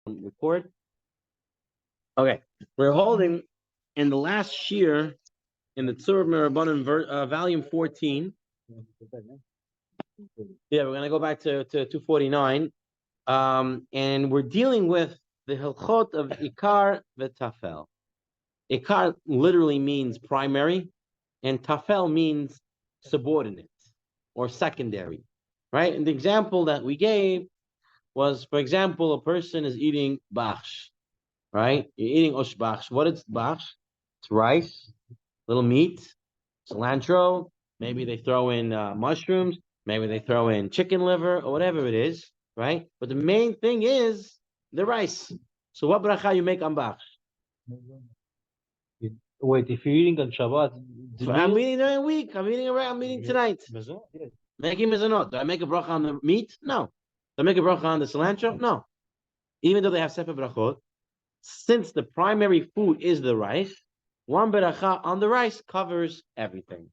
Record. Okay, we're holding in the last year in the Tzurba volume 14. Yeah, we're gonna go back to 249, and we're dealing with the hilchot of ikar v'tafel. Ikar literally means primary, and tafel means subordinate or secondary, right? And the example that we gave was, for example, a person is eating bachsh, right? You're eating oshbach. What is bach? It's rice, little meat, cilantro. Maybe they throw in mushrooms. Maybe they throw in chicken liver or whatever it is, right? But the main thing is the rice. So what bracha you make on bach? Wait, if you're eating on Shabbat, I'm eating during a week. I'm eating tonight. Making mizanot. Do I make a bracha on the meat? No. Do I make a bracha on the cilantro? No. Even though they have separate brachot, since the primary food is the rice, one beracha on the rice covers everything.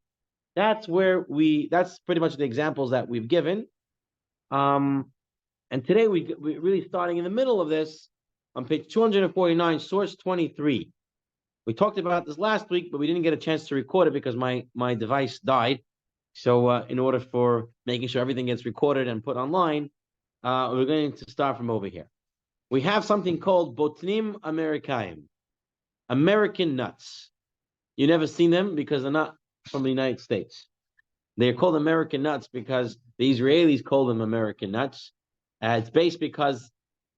That's pretty much the examples that we've given. And today we're really starting in the middle of this on page 249, source 23. We talked about this last week, but we didn't get a chance to record it because my device died. So in order for making sure everything gets recorded and put online, we're going to start from over here. We have something called botnim Americaim, American nuts. You never seen them because they're not from the United States. They're called American nuts because the Israelis call them American nuts. It's based because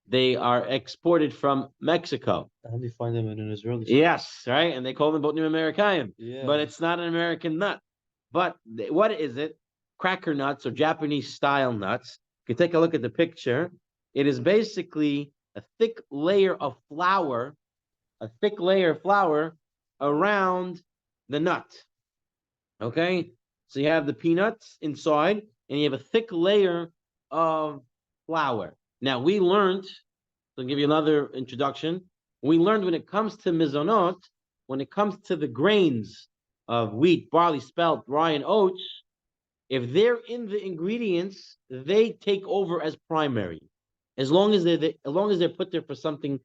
they are exported from Mexico. I only find them in an Israeli. Yes, right? And they call them botnim Americaim. Yeah. But it's not an American nut. But what is it? Cracker nuts or Japanese style nuts. If you take a look at the picture, it is basically a thick layer of flour around the nut. Okay? So you have the peanuts inside, and you have a thick layer of flour. Now, we learned, to give you another introduction, we learned when it comes to mizonot, when it comes to the grains of wheat, barley, spelt, rye, and oats, if they're in the ingredients, they take over as primary. As long as they're put there for something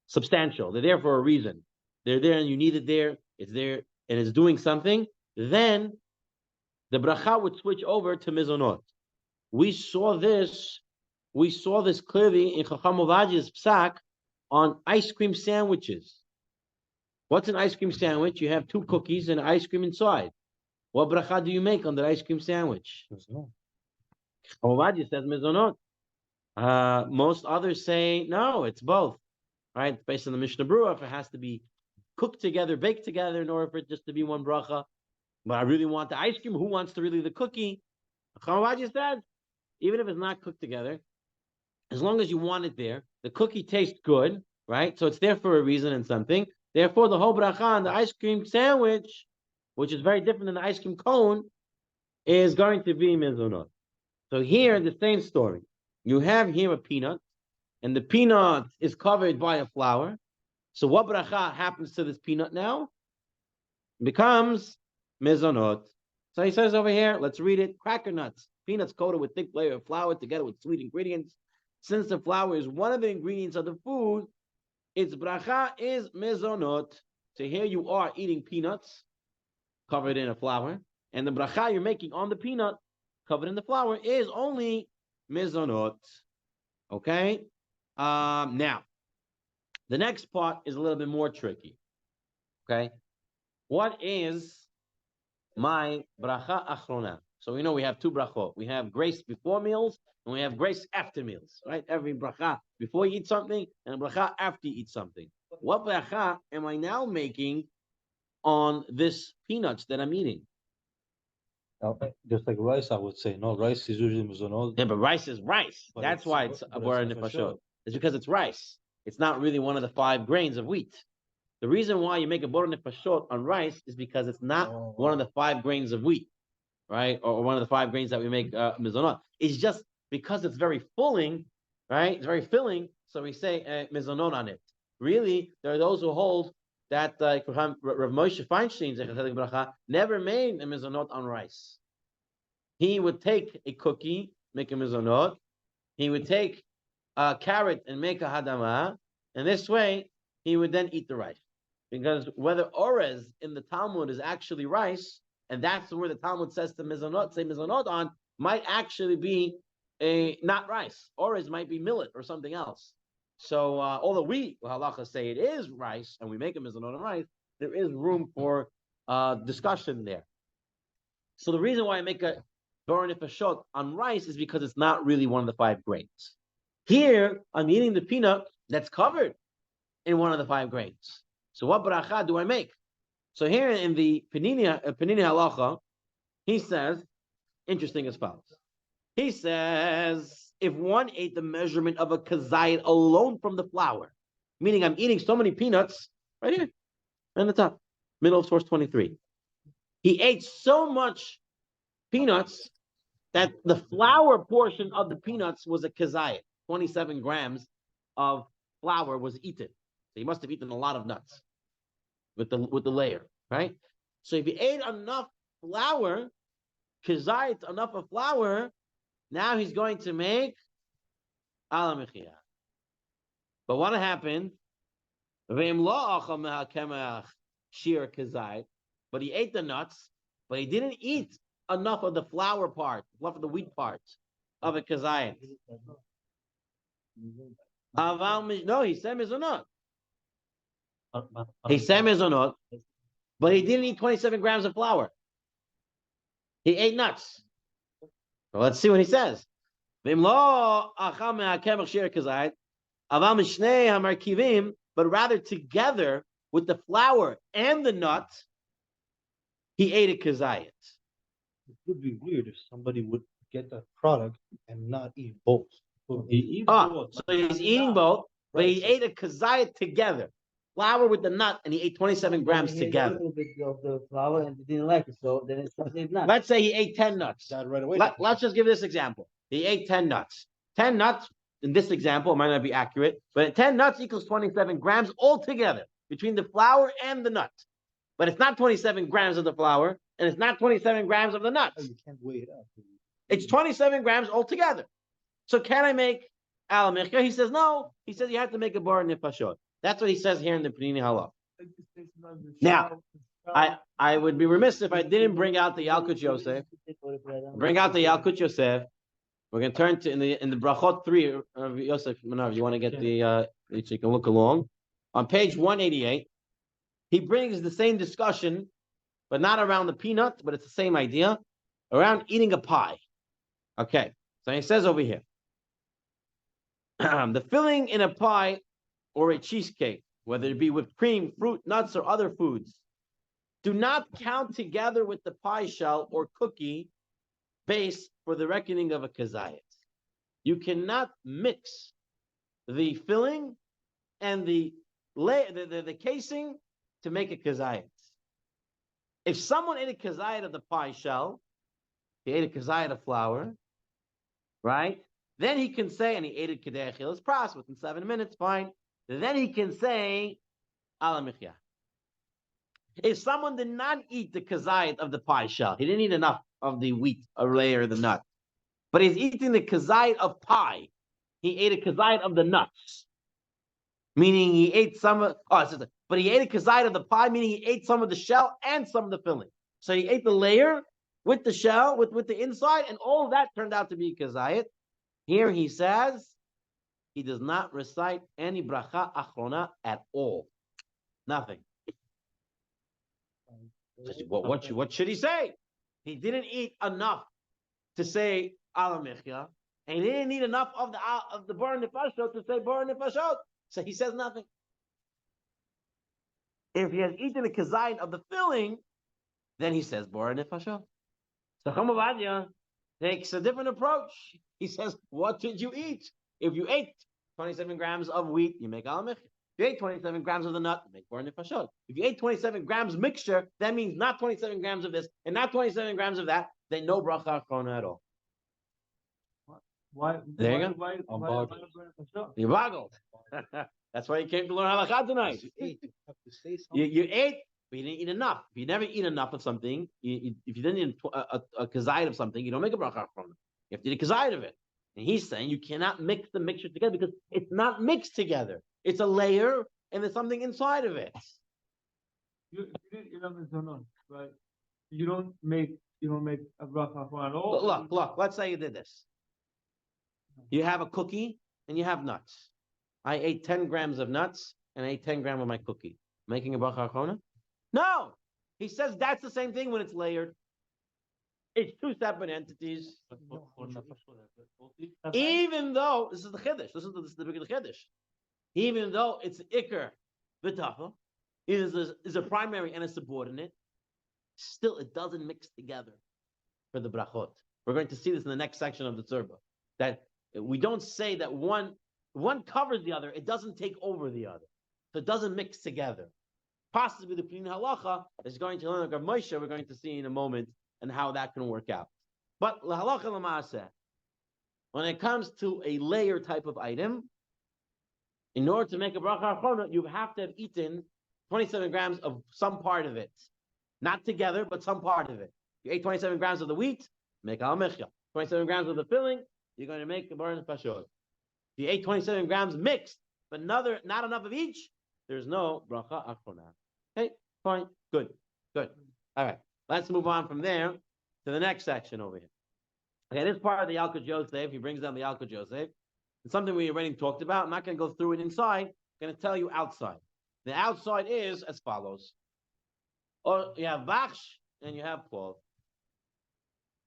substantial, they're there for a reason. They're there and you need it there. It's there and it's doing something. Then the bracha would switch over to mizonot. We saw this clearly in Chacham Ovadia's psak on ice cream sandwiches. What's an ice cream sandwich? You have two cookies and ice cream inside. What bracha do you make on the ice cream sandwich? Chacham Ovadia says mizonot. Most others say no, it's both. Right? Based on the Mishnah Berurah, if it has to be cooked together, baked together in order for it just to be one bracha. But I really want the ice cream. Who wants to really the cookie? Chacham said, even if it's not cooked together, as long as you want it there, the cookie tastes good, right? So it's there for a reason and something. Therefore, the whole bracha on the ice cream sandwich, which is very different than the ice cream cone, is going to be mizonot. So here, the same story. You have here a peanut, and the peanut is covered by a flour. So what bracha happens to this peanut now? It becomes mizonot. So he says over here, let's read it. Cracker nuts, peanuts coated with thick layer of flour together with sweet ingredients. Since the flour is one of the ingredients of the food, its bracha is mizonot. So here you are eating peanuts covered in a flour, and the bracha you're making on the peanut covered in the flour is only mizonot. Okay? Now, the next part is a little bit more tricky. Okay? What is my bracha achrona? So we know we have two brachot. We have grace before meals, and we have grace after meals, right? Every bracha before you eat something, and a bracha after you eat something. What bracha am I now making on this peanuts that I'm eating? Just like rice, I would say. No, rice is usually mizonot. Yeah, but rice is rice. That's why it's a word nefashot. It's because it's rice. It's not really one of the 5 grains of wheat. The reason why you make a bor nefashot on rice is because it's not one of the 5 grains of wheat, right? Or one of the 5 grains that we make mizonot. It's just because it's very filling, right? It's very filling, so we say mizonot on it. Really, there are those who hold that Rav Moshe Feinstein never made a mizonot on rice. He would take a cookie, make a mizonot. He would take a carrot and make a hadama, and this way he would then eat the rice. Because whether orez in the Talmud is actually rice, and that's where the Talmud says to mizonot, say mizonot on, might actually be a not rice. Orez might be millet or something else. So although we halacha say it is rice, and we make a mizonot on rice, there is room for discussion there. So the reason why I make a bar nefashot on rice is because it's not really one of the 5 grains. Here, I'm eating the peanut that's covered in one of the 5 grains. So what bracha do I make? So here in the Penini halacha, he says, interesting as follows. He says, if one ate the measurement of a kazayit alone from the flour, meaning I'm eating so many peanuts, right here, on the top, middle of source 23. He ate so much peanuts that the flour portion of the peanuts was a kazayit. 27 grams of flour was eaten. So he must have eaten a lot of nuts with the layer, right? So if he ate enough flour, kazayit, enough of flour, now he's going to make ala mechia. But what happened? But he ate the nuts, but he didn't eat enough of the flour part, enough of the wheat part of a kazayit. No, he said mizonot. He said mizonot, but he didn't eat 27 grams of flour. He ate nuts. So let's see what he says. But rather together with the flour and the nut, he ate a kazayit. It would be weird if somebody would get that product and not eat both. So he eats both. So he's eating both, but he ate a kazayit together. Flour with the nut, and he ate 27 grams together. A little bit of the flour and he didn't like it, so then it's not. Let's say he ate 10 nuts. right away. Let's just give this example. He ate 10 nuts. 10 nuts, in this example, it might not be accurate, but 10 nuts equals 27 grams altogether between the flour and the nut. But it's not 27 grams of the flour, and it's not 27 grams of the nuts. Oh, you can't weigh it up. It's 27 grams altogether. So can I make ala mechia? He says no. He says you have to make a bar nefashot. That's what he says here in the Penini halach. Now, I would be remiss if I didn't bring out the Yalkut Yosef. Bring out the Yalkut Yosef. We're going to turn to in the Brachot 3 of Yosef Manav. You want to get the so you can look along. On page 188, he brings the same discussion, but not around the peanut, but it's the same idea, around eating a pie. Okay, so he says over here, the filling in a pie or a cheesecake, whether it be whipped cream, fruit, nuts, or other foods, do not count together with the pie shell or cookie base for the reckoning of a kazayit. You cannot mix the filling and the casing to make a kazayit. If someone ate a kazayit of the pie shell, he ate a kazayit of flour, right? Then he can say, and he ate a kedei achilas pras within 7 minutes, fine. Then he can say, ala mechia. If someone did not eat the kazayit of the pie shell, he didn't eat enough of the wheat or layer of the nut, but he's eating the kazayit of pie. He ate a kazayit of the nuts, meaning he ate some of, but he ate a kazayit of the pie, meaning he ate some of the shell and some of the filling. So he ate the layer with the shell, with the inside, and all of that turned out to be kazayit. Here he says he does not recite any bracha achrona at all. Nothing. What should he say? He didn't eat enough to say ala mechia, and he didn't eat enough of the bar nefashot to say bar nefashot. So he says nothing. If he has eaten a kazayit of the filling, then he says bar nefashot. So Chacham Ovadia takes a different approach. He says, what did you eat? If you ate 27 grams of wheat, you make ala mechia. If you ate 27 grams of the nut, you make bar nefashot. If you ate 27 grams mixture, that means not 27 grams of this and not 27 grams of that, then no bracha achrona at all. Why? There you go. You're boggled. That's why you came to learn halakha tonight. You ate, but you didn't eat enough. If you never eat enough of something, if you didn't eat a kazayit of something, you don't make a bracha achrona. You have to eat a kazayit of it. And he's saying you cannot mix the mixture together because it's not mixed together. It's a layer and there's something inside of it. You didn't Zonon, right? You don't make a bracha for at all. Look, let's say you did this. You have a cookie and you have nuts. I ate 10 grams of nuts and I ate 10 grams of my cookie. Making a bracha achona? No! He says that's the same thing when it's layered. It's two separate entities. Even though, this is the chiddush, this is the big chiddush. Even though it's ikr, v'tafa, is a primary and a subordinate, still it doesn't mix together for the brachot. We're going to see this in the next section of the Tzurba. That we don't say that one covers the other, it doesn't take over the other. So it doesn't mix together. Possibly the Pinin Halacha is going to learn like Moshe, we're going to see in a moment, and how that can work out. But Halacha L'Maaseh, when it comes to a layer type of item, in order to make a bracha achona, you have to have eaten 27 grams of some part of it. Not together, but some part of it. You ate 27 grams of the wheat, make al mechya. 27 grams of the filling, you're going to make the burn pashot. If you ate 27 grams mixed, but not enough of each, there's no bracha achona. Okay, fine, good. All right, let's move on from there to the next section over here. Okay, this part of the Yalkut Yosef, he brings down the Yalkut Yosef. It's something we already talked about. I'm not going to go through it inside. I'm going to tell you outside. The outside is as follows. Or you have Bachsh and you have Plov.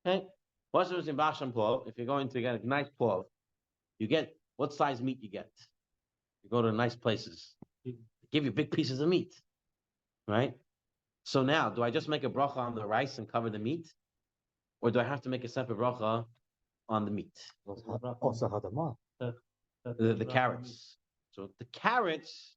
Okay? What's the difference in Bachsh and Plov? If you're going to get a nice Plov, you get what size meat you get. You go to nice places. They give you big pieces of meat. Right? So now, do I just make a bracha on the rice and cover the meat? Or do I have to make a separate bracha on the meat? The carrots. So the carrots,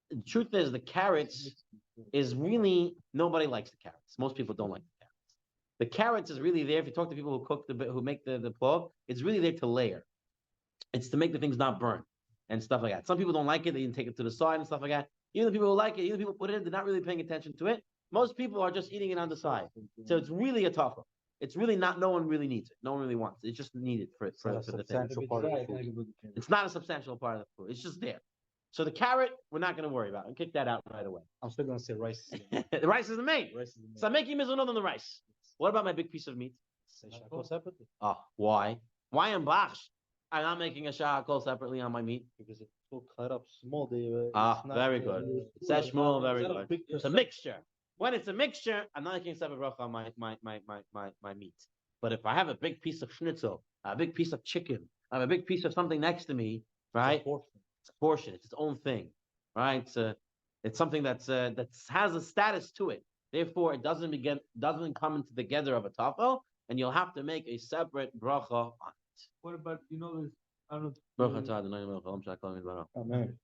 the truth is the carrots is really, nobody likes the carrots. Most people don't like the carrots. The carrots is really there. If you talk to people who make the plov, it's really there to layer. It's to make the things not burn and stuff like that. Some people don't like it. They can take it to the side and stuff like that. Even the people who like it, even the people who put it in, they're not really paying attention to it. Most people are just eating it on the side. So it's really a tough one. It's really not, no one really needs it. No one really wants it. It's just needed for the thing. It's not a substantial part of the food. It's just there. So the carrot, we're not going to worry about. I'll kick that out right away. I'm still going to say rice. The rice is the main. So I'm making mizunot on the rice. What about my big piece of meat? Say shakol separately. Oh, why? Why in Bachsh? I'm not making a shakol separately on my meat. Because it's so cut up small. Very good. Says Shmuel, very good. It's a mixture. When it's a mixture, I'm not making a separate bracha on my meat. But if I have a big piece of schnitzel, a big piece of chicken, I have a big piece of something next to me, right? It's a portion. It's its own thing, right? It's something that has a status to it. Therefore, it doesn't come into the gather of a tafel, and you'll have to make a separate bracha on it. What about this? I don't know. Amen.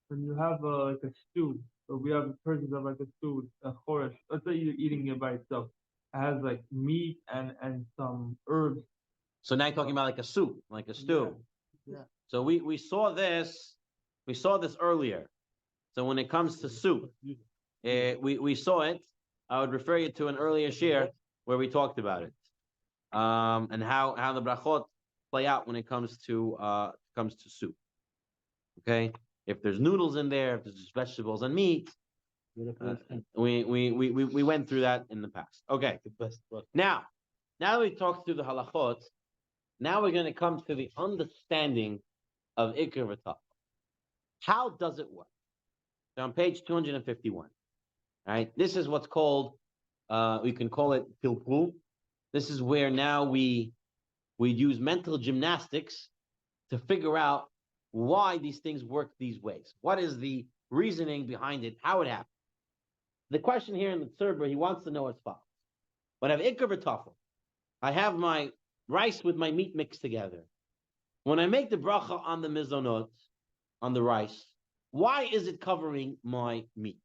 When you have like a stew, or we have a person that like a stew, a chorish. Let's say you're eating it by itself. It has like meat and some herbs. So now you're talking about like a soup, like a stew. Yeah. So we saw this earlier. So when it comes to soup, we saw it. I would refer you to an earlier share where we talked about it, and how the brachot play out when it comes to soup. Okay, if there's noodles in there, if there's vegetables and meat, we went through that in the past. Okay, now that we talked through the halachot, now we're going to come to the understanding of Iker V'Taf. How does it work? So on page 251, right? This is what's called, we can call it pilpul. This is where now we use mental gymnastics to figure out why these things work these ways. What is the reasoning behind it? How it happened? The question here in the Tzurba, he wants to know as follows. When I have Iker V'Taf, I have my rice with my meat mixed together. When I make the bracha on the mizonot, on the rice, why is it covering my meat?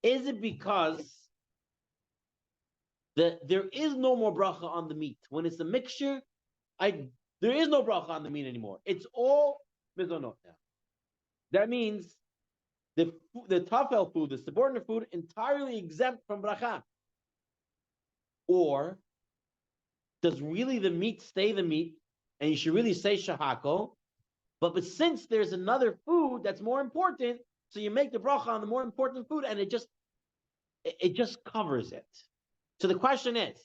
Is it because there is no more bracha on the meat? When it's a mixture, there is no bracha on the meat anymore. It's all mizonot now. That means the tafel food, the subordinate food, entirely exempt from bracha. Or does really the meat stay the meat and you should really say shahako. But since there's another food that's more important, so you make the bracha on the more important food, and it just covers it. So the question is,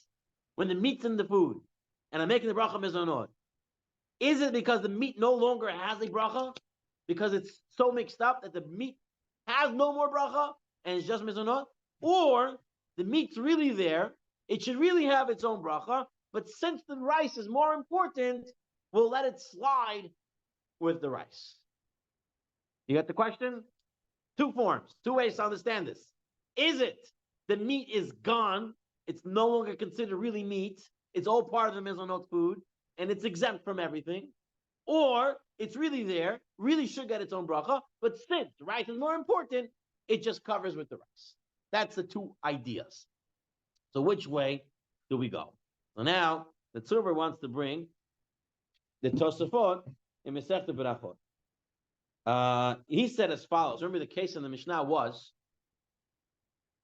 when the meat's in the food, and I'm making the bracha mizonot, is it because the meat no longer has a bracha? Because it's so mixed up that the meat has no more bracha, and it's just mizonot? Or the meat's really there, it should really have its own bracha, but since the rice is more important, we'll let it slide with the rice. You got the question? Two forms, two ways to understand this. Is it the meat is gone, it's no longer considered really meat, it's all part of the mizonot food, and it's exempt from everything? Or it's really there, really should get its own bracha, but since rice is more important, it just covers with the rice. That's the two ideas. So which way do we go? So now, the Tzurba wants to bring the Tosafot in Masechta Berachot. He said as follows. Remember, the case in the Mishnah was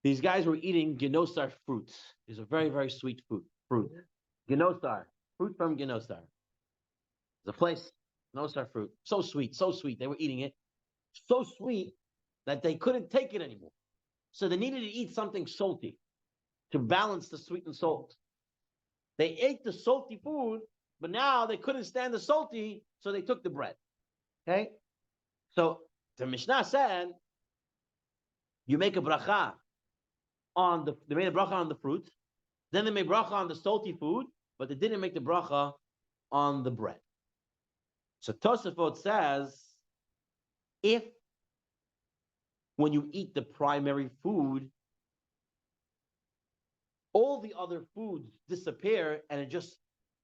these guys were eating ginosar fruits. These are very, very sweet fruit. Ginosar, fruit from ginosar. There's a place, ginosar fruit. So sweet, so sweet. They were eating it. So sweet that they couldn't take it anymore. So they needed to eat something salty to balance the sweet and salt. They ate the salty food, but now they couldn't stand the salty, so they took the bread. Okay? So the Mishnah said, you make a bracha they made a bracha on the fruit, then they made bracha on the salty food, but they didn't make the bracha on the bread. So Tosafot says, if when you eat the primary food, all the other foods disappear and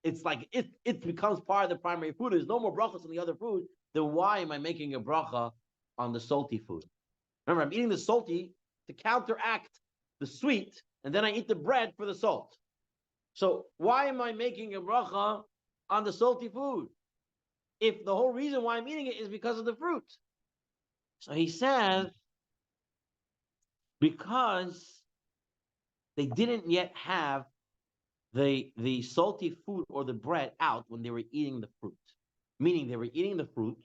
it's like it becomes part of the primary food. There's no more brachas on the other food. Then why am I making a bracha on the salty food? Remember, I'm eating the salty to counteract the sweet, and then I eat the bread for the salt. So why am I making a bracha on the salty food if the whole reason why I'm eating it is because of the fruit? So he says, because they didn't yet have the salty food or the bread out when they were eating the fruit. Meaning they were eating the fruit,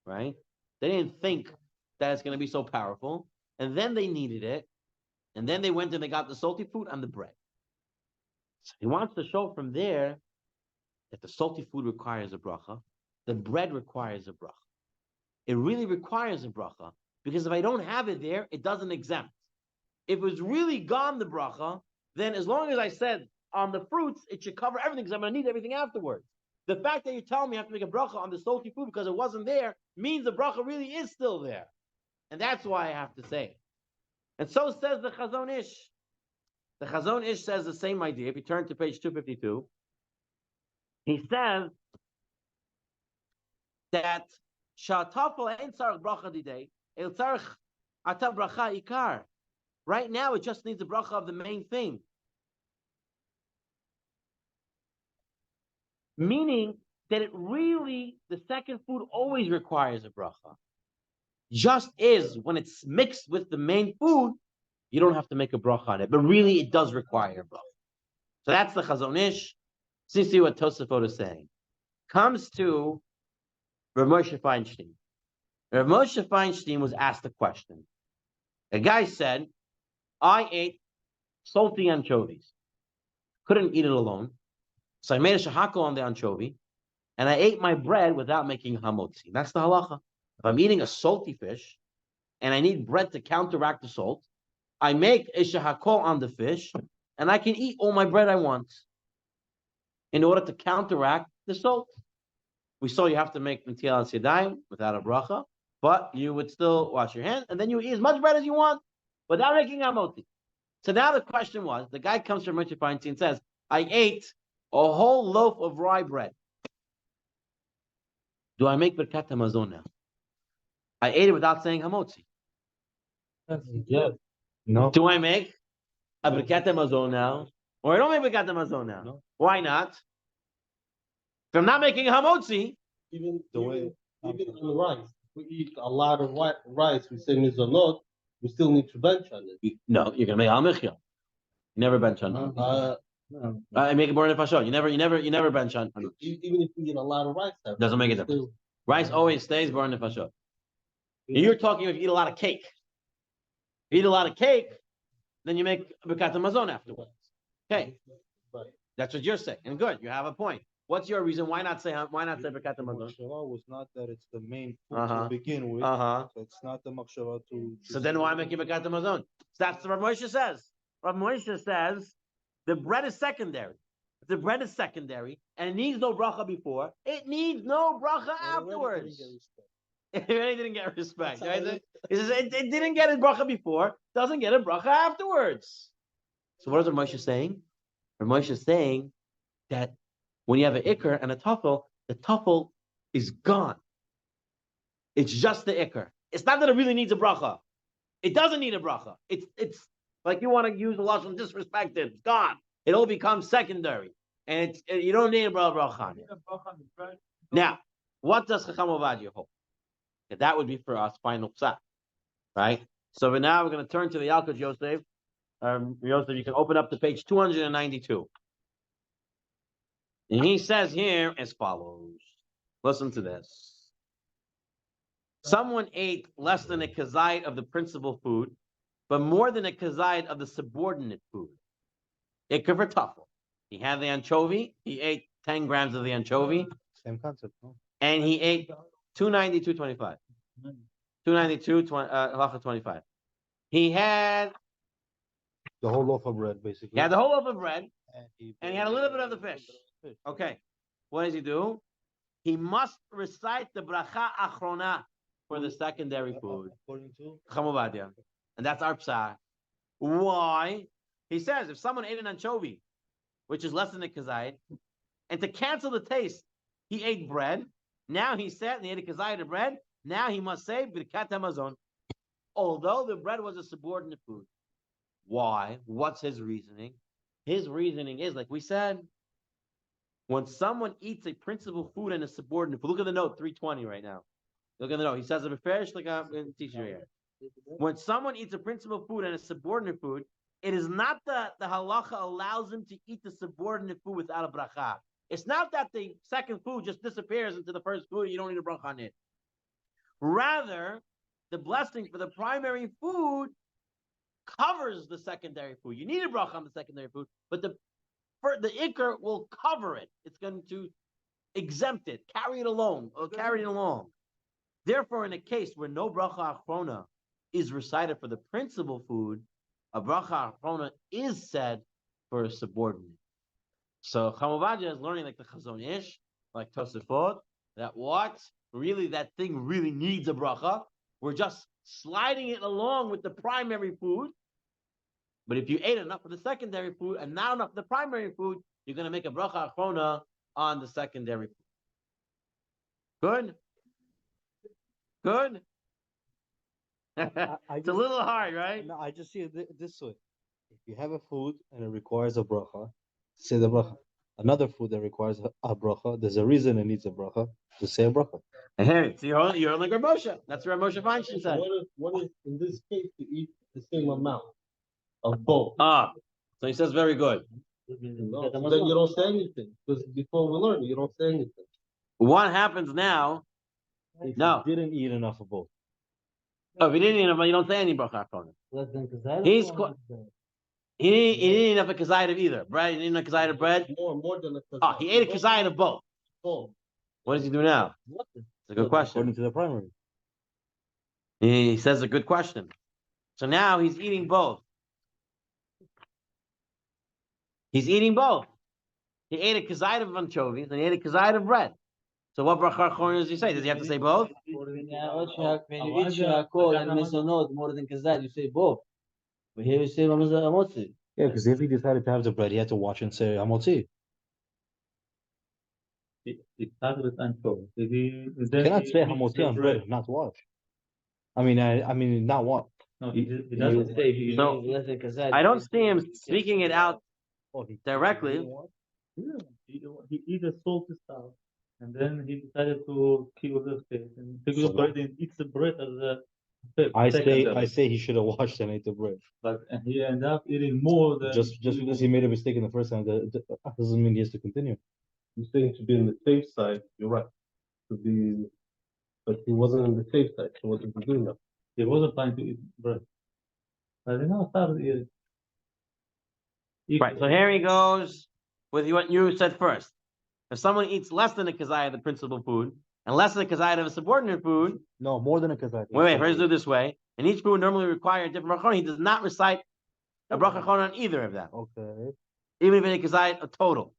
right? They didn't think that it's going to be so powerful. And then they needed it. And then they went and they got the salty food and the bread. So he wants to show from there that the salty food requires a bracha. The bread requires a bracha. It really requires a bracha. Because if I don't have it there, it doesn't exempt. If it was really gone, the bracha, then as long as I said on the fruits, it should cover everything because I'm going to need everything afterwards. The fact that you tell me I have to make a bracha on the salty food because it wasn't there means the bracha really is still there. And that's why I have to say it. And so says the Chazon Ish. The Chazon Ish says the same idea. If you turn to page 252, he says that Shatafel ain't tzarich bracha didei, el tzarich atav bracha ikar. Right now, it just needs a bracha of the main thing. Meaning that it really, the second food always requires a bracha. Just is when it's mixed with the main food, you don't have to make a bracha on it. But really, it does require a bracha. So that's the Chazon Ish. See what Tosafot is saying. Comes to Rav Moshe Feinstein. Rav Moshe Feinstein was asked a question. A guy said, I ate salty anchovies. Couldn't eat it alone. So I made a shahako on the anchovy, and I ate my bread without making hamotzi. That's the halacha. If I'm eating a salty fish, and I need bread to counteract the salt, I make a shahako on the fish, and I can eat all my bread I want in order to counteract the salt. We saw you have to make netilas yadayim without a bracha, but you would still wash your hands, and then you eat as much bread as you want without making hamotzi. So now the question was, the guy comes from Moshe Feinstein and says, I ate a whole loaf of rye bread. Do I make Birkat HaMazon now? I ate it without saying hamotzi. Yeah. No. Do I make a Birkat HaMazon now? Or I don't make Birkat HaMazon now? No. Why not? If I'm not making hamotzi, Even on the rice, we eat a lot of rice. We say mizonot. We still need to bench on it. no, you're going to make al-michya. Never bench on it. No. Make it born nefashot. You never bench on it. Even if you eat a lot of rice, Doesn't make a difference. Rice always stays born nefashot. You're talking if you eat a lot of cake. If you eat a lot of cake, then you make Birkat Hamazon afterwards. Okay, Right. that's what you're saying, and good. You have a point. What's your reason? Why not say Birkat Hamazon? Machshava was not that it's the main food Uh-huh. to begin with. Uh-huh. So it's not the machshava to. So then why make Birkat Hamazon? So that's what Rav Moshe says. Rav Moshe says the bread is secondary. If the bread is secondary and it needs no bracha before, it needs no bracha afterwards. It really didn't get respect. Right? He says it didn't get a bracha before, doesn't get a bracha afterwards. So what is Rav Moshe saying? Rav Moshe is saying that when you have an ikr and a tuffle, the tuffle is gone. It's just the ikr. It's not that it really needs a bracha. It doesn't need a bracha. It's like you want to use a lashon disrespected. It's gone. It all becomes secondary, and you don't need a bracha on it. Now, what does Chacham Ovadia hold? That would be for us final psak, right? So now we're going to turn to the Yalkut Yosef. Yosef, you can open up to page 292. And he says here as follows. Listen to this. Someone ate less than a kazayit of the principal food, but more than a kazayit of the subordinate food. Ikar for tuffle. He had the anchovy. He ate 10 grams of the anchovy. Same concept, no? And he ate 292.25. 292, halacha 25. He had The whole loaf of bread, basically. the whole loaf of bread, And he had a little bit of the fish. Okay. What does he do? He must recite the bracha achrona for the secondary food. According to? Chamovadia. And that's our psak. Why? He says if someone ate an anchovy, which is less than a kazayit, and to cancel the taste, he ate bread. Now he said, and he ate a kazayit of bread. Now he must say Birkat Hamazon. Although the bread was a subordinate food. Why? What's his reasoning? His reasoning is, like we said, when someone eats a principal food and a subordinate food, look at the note, 320 right now. Look at the note. He says it beferish like I'm going to teach you here. When someone eats a principal food and a subordinate food, it is not that the halacha allows him to eat the subordinate food without a bracha. It's not that the second food just disappears into the first food and you don't need a bracha on it. Rather, the blessing for the primary food covers the secondary food. You need a bracha on the secondary food, but the ikr will cover it. It's going to exempt it, carry it along. Therefore, in a case where no bracha achrona is recited for the principal food, a bracha achrona is said for a subordinate. So Chamovadia is learning like the Chazon Ish, like Tosafot, that that thing really needs a bracha. We're just sliding it along with the primary food. But if you ate enough of the secondary food and not enough of the primary food, you're going to make a bracha achrona on the secondary food. Good? Good? It's a little hard, right? No, I just see it this way. If you have a food and it requires a bracha, say the bracha. Another food that requires a bracha, there's a reason it needs a bracha, to say a bracha. Hey, so you're like Rav Moshe. That's what Rav Moshe Feinstein said. What if in this case you eat the same amount of both? So he says very good. No, so then you don't say anything. Because before we learn, you don't say anything. What happens now? If No. you didn't eat enough of both. Oh, if you didn't eat enough, you don't say any bracha achrona. Less than kazayit. He didn't eat enough of kazayit of either. Bread, he didn't eat enough kazayit of bread. More than a Oh, he ate a kazayit of both. both. What does he do now? It's a good question. According to the primary. He says a good question. So now he's eating both. He's eating both. He ate a kazayit of anchovies and he ate a kazayit of bread. So what bracha achrona does he say? Does he have to say both? When you eat shakol and mezonot more than kazayit, you say both. But here you say amotzi. Yeah, because if he decided to have the bread, he had to watch and say Hamotzi. It started with anchovy. You cannot say Hamotzi on bread, not watch. I mean, not what. No, he doesn't say. He So, Less than kazayit. I don't see him speaking it out directly. he eat the salty stuff, and then he decided to kill the fish and take the bread and eat the bread as a I Second, say he should have washed and ate the bread. but he ended up eating more than Just because he made a mistake in the first time, that doesn't mean he has to continue. You're saying to be on the safe side, you're right. To be, but he wasn't on the safe side, so what did he do now? he wasn't planning to eat bread. But he now started eating. Right. So here he goes with what you said first. If someone eats less than a kazayah of the principal food and less than a kazayah of a subordinate food, No, more than a kazayah. wait, let's do it this way. And each food normally requires a different bracha. He does not recite a bracha on either of them, Okay. even if he ate a kazayah of total.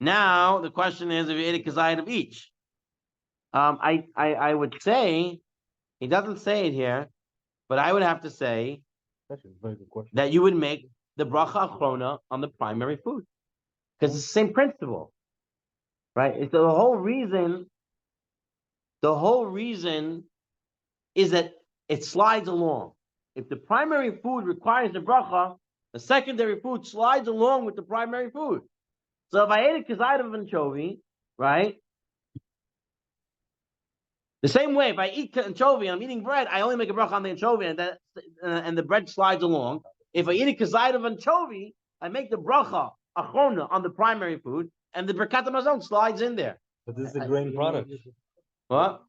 Now the question is, if you ate a kazayah of each, I would say he doesn't say it here, but I would have to say That's a very good question. that you would make the bracha achrona on the primary food because it's the same principle, right? It's the whole reason. The whole reason is that it slides along. If the primary food requires the bracha, the secondary food slides along with the primary food. So if I ate a kazayit of anchovy, right? The same way, if I eat anchovy and I'm eating bread, I only make a bracha on the anchovy, and the bread slides along. If I eat a kazayit of anchovy, I make the bracha achrona on the primary food, and the berkat hamazon slides in there. But this is a grain product. What?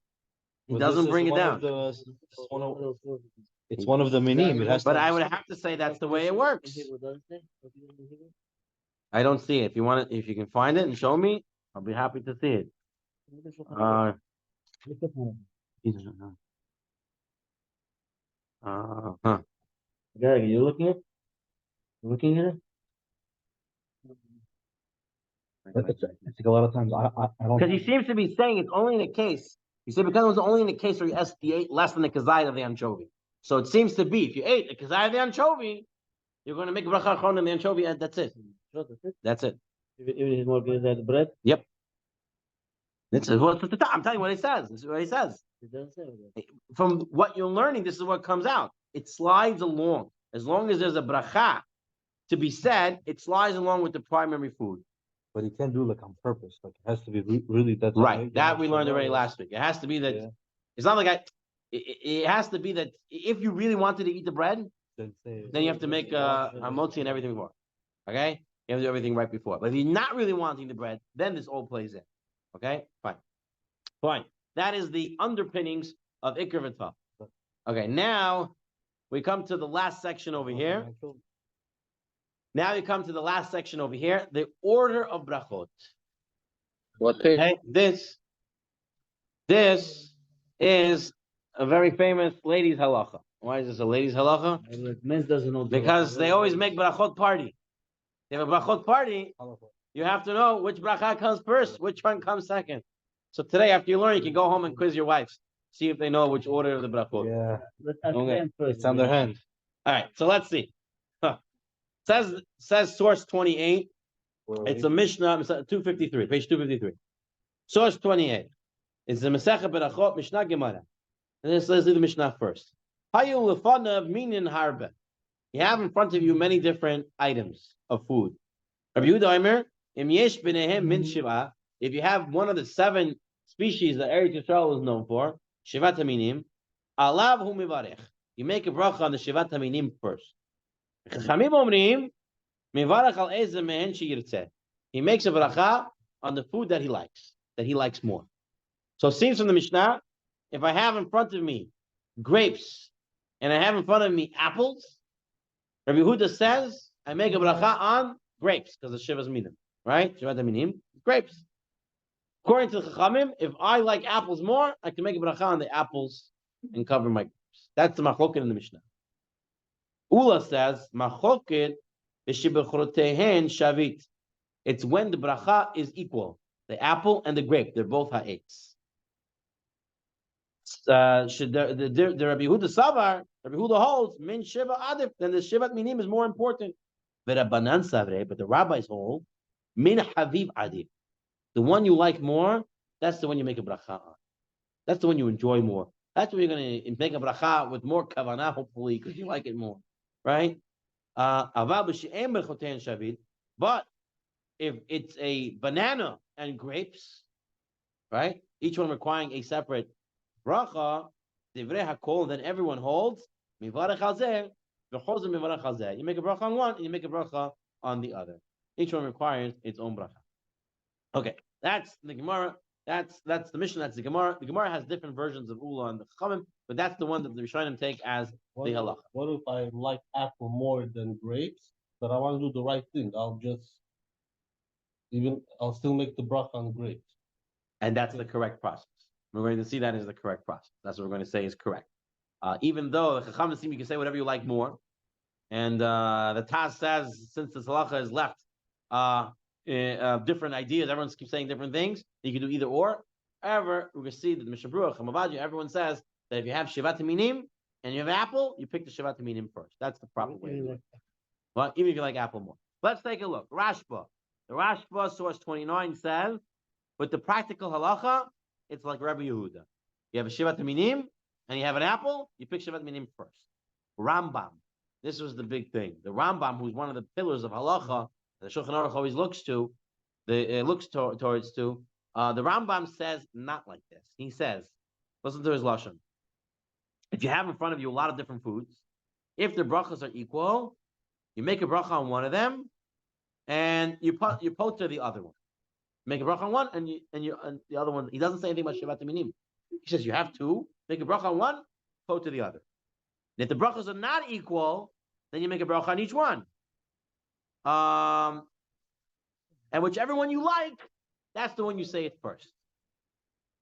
He But doesn't this is bring it one down. of it's one of the minim. It has But to. I would have to say that's the way it works. I don't see it. If you want it, if you can find it and show me, I'll be happy to see it. Huh. Gary, you looking at? You looking at it? It's like a lot of times I don't. Because he seems to be saying it's only in a case. He said because it was only in the case where you ate less than the kazayit of the anchovy. So it seems to be if you ate the kazayit of the anchovy, you're going to make bracha achron on the anchovy, and that's it. That's it. Even if he's more good at the bread, Yep. This is what I'm telling you what he says. This is what he says. it doesn't say that. From what you're learning, this is what comes out. It slides along. As long as there's a bracha to be said, it slides along with the primary food. But he can't do it like on purpose. Like it has to be really that. Right. That we learned already last week. It has to be that. Yeah. It's not like it has to be that if you really wanted to eat the bread, then you have to make hamotzi and everything before. Okay? You have to do everything right before. But if you're not really wanting the bread, then this all plays in. Okay? Fine. Fine. That is the underpinnings of Ikr v'Taf. Okay, now we come to the last section over here. Now you come to the last section over here, the order of brachot. What page? Okay, this is a very famous ladies halacha. Why is this a ladies halacha? Men doesn't know. Because they always make brachot party. They have a brachot party. You have to know which bracha comes first, which one comes second. So today, after you learn, you can go home and quiz your wives, see if they know which order of the brachot. Yeah, Let's ask Okay. them first. it's on their hand. All right, so let's see. Says source 28. It's a Mishnah, 253, page 253. Source 28. It's the Masechet Berachot, Mishnah Gemara. And let's do the Mishnah first. Hayu lefanav minin harbe. You have in front of you many different items of food. Rabbi Yehuda Omer, im yesh b'nehem min shiva. If you have one of the 7 species that Eretz Yisrael is known for, shivat haminim, alav hu mivarech. You make a bracha on the shivat haminim first. Chachamim omrim, mivarech al eze mehen sheyirtzeh. He makes a bracha on the food that he likes more. So it seems from the Mishnah, if I have in front of me grapes and I have in front of me apples, Rabbi Yehuda says I make a bracha on grapes because the shivas minim, right? Shivat haminim, grapes. According to the Chachamim, if I like apples more, I can make a bracha on the apples and cover my grapes. That's the machloket in the Mishnah. Ula says, machloket v'shibechrotehen shavit. It's when the bracha is equal. The apple and the grape, they're both ha'etz. The Rabbi Yehuda Savar, Rabbi Yehuda holds, min shiva adif, then the shivat minim is more important. V'Rabbanan savre, but the rabbis hold, min haviv adif. The one you like more, that's the one you make a bracha on. That's the one you enjoy more. That's when you're going to make a bracha with more kavanah, hopefully, because you like it more, right? But if it's a banana and grapes, right, each one requiring a separate bracha, Divrei hakol, then everyone holds. Mivarech hazeh, v'chozim mivarech hazeh. You make a bracha on one, and you make a bracha on the other. Each one requires its own bracha. Okay, that's the Gemara. That's the mission. That's the Gemara. The Gemara has different versions of Ula and the Chachamim, but that's the one that the Rishonim take as the halacha. What if I like apple more than grapes, but I want to do the right thing? I'll still make the bracha on grapes. And that's the correct process. We're going to see that is the correct process. That's what we're going to say is correct. Even though the Chachamim seem you can say whatever you like more, and the Taz says since this halacha is left different ideas, everyone keeps saying different things. You can do either or. However, we're going to see that the Mishnah Berurah, Chamavaji, everyone says that if you have Shivat Minim and you have apple, you pick the Shivat Minim first. That's the proper way to do it. Well, even if you like apple more. Let's take a look. Rashba. The Rashba, source 29, says, with the practical halacha, it's like Rabbi Yehuda. You have a Shivat Minim and you have an apple, you pick Shivat Minim first. Rambam. This was the big thing. The Rambam, who's one of the pillars of halacha, the Shulchan Aruch always looks to, towards to. The Rambam says not like this. He says, listen to his lashon. If you have in front of you a lot of different foods, if the brachas are equal, you make a bracha on one of them, and you poter the other one. Make a bracha on one, and the other one. He doesn't say anything about Shivat Minim. He says you have two, make a bracha on one, poter the other. And if the brachas are not equal, then you make a bracha on each one. And whichever one you like, that's the one you say it first.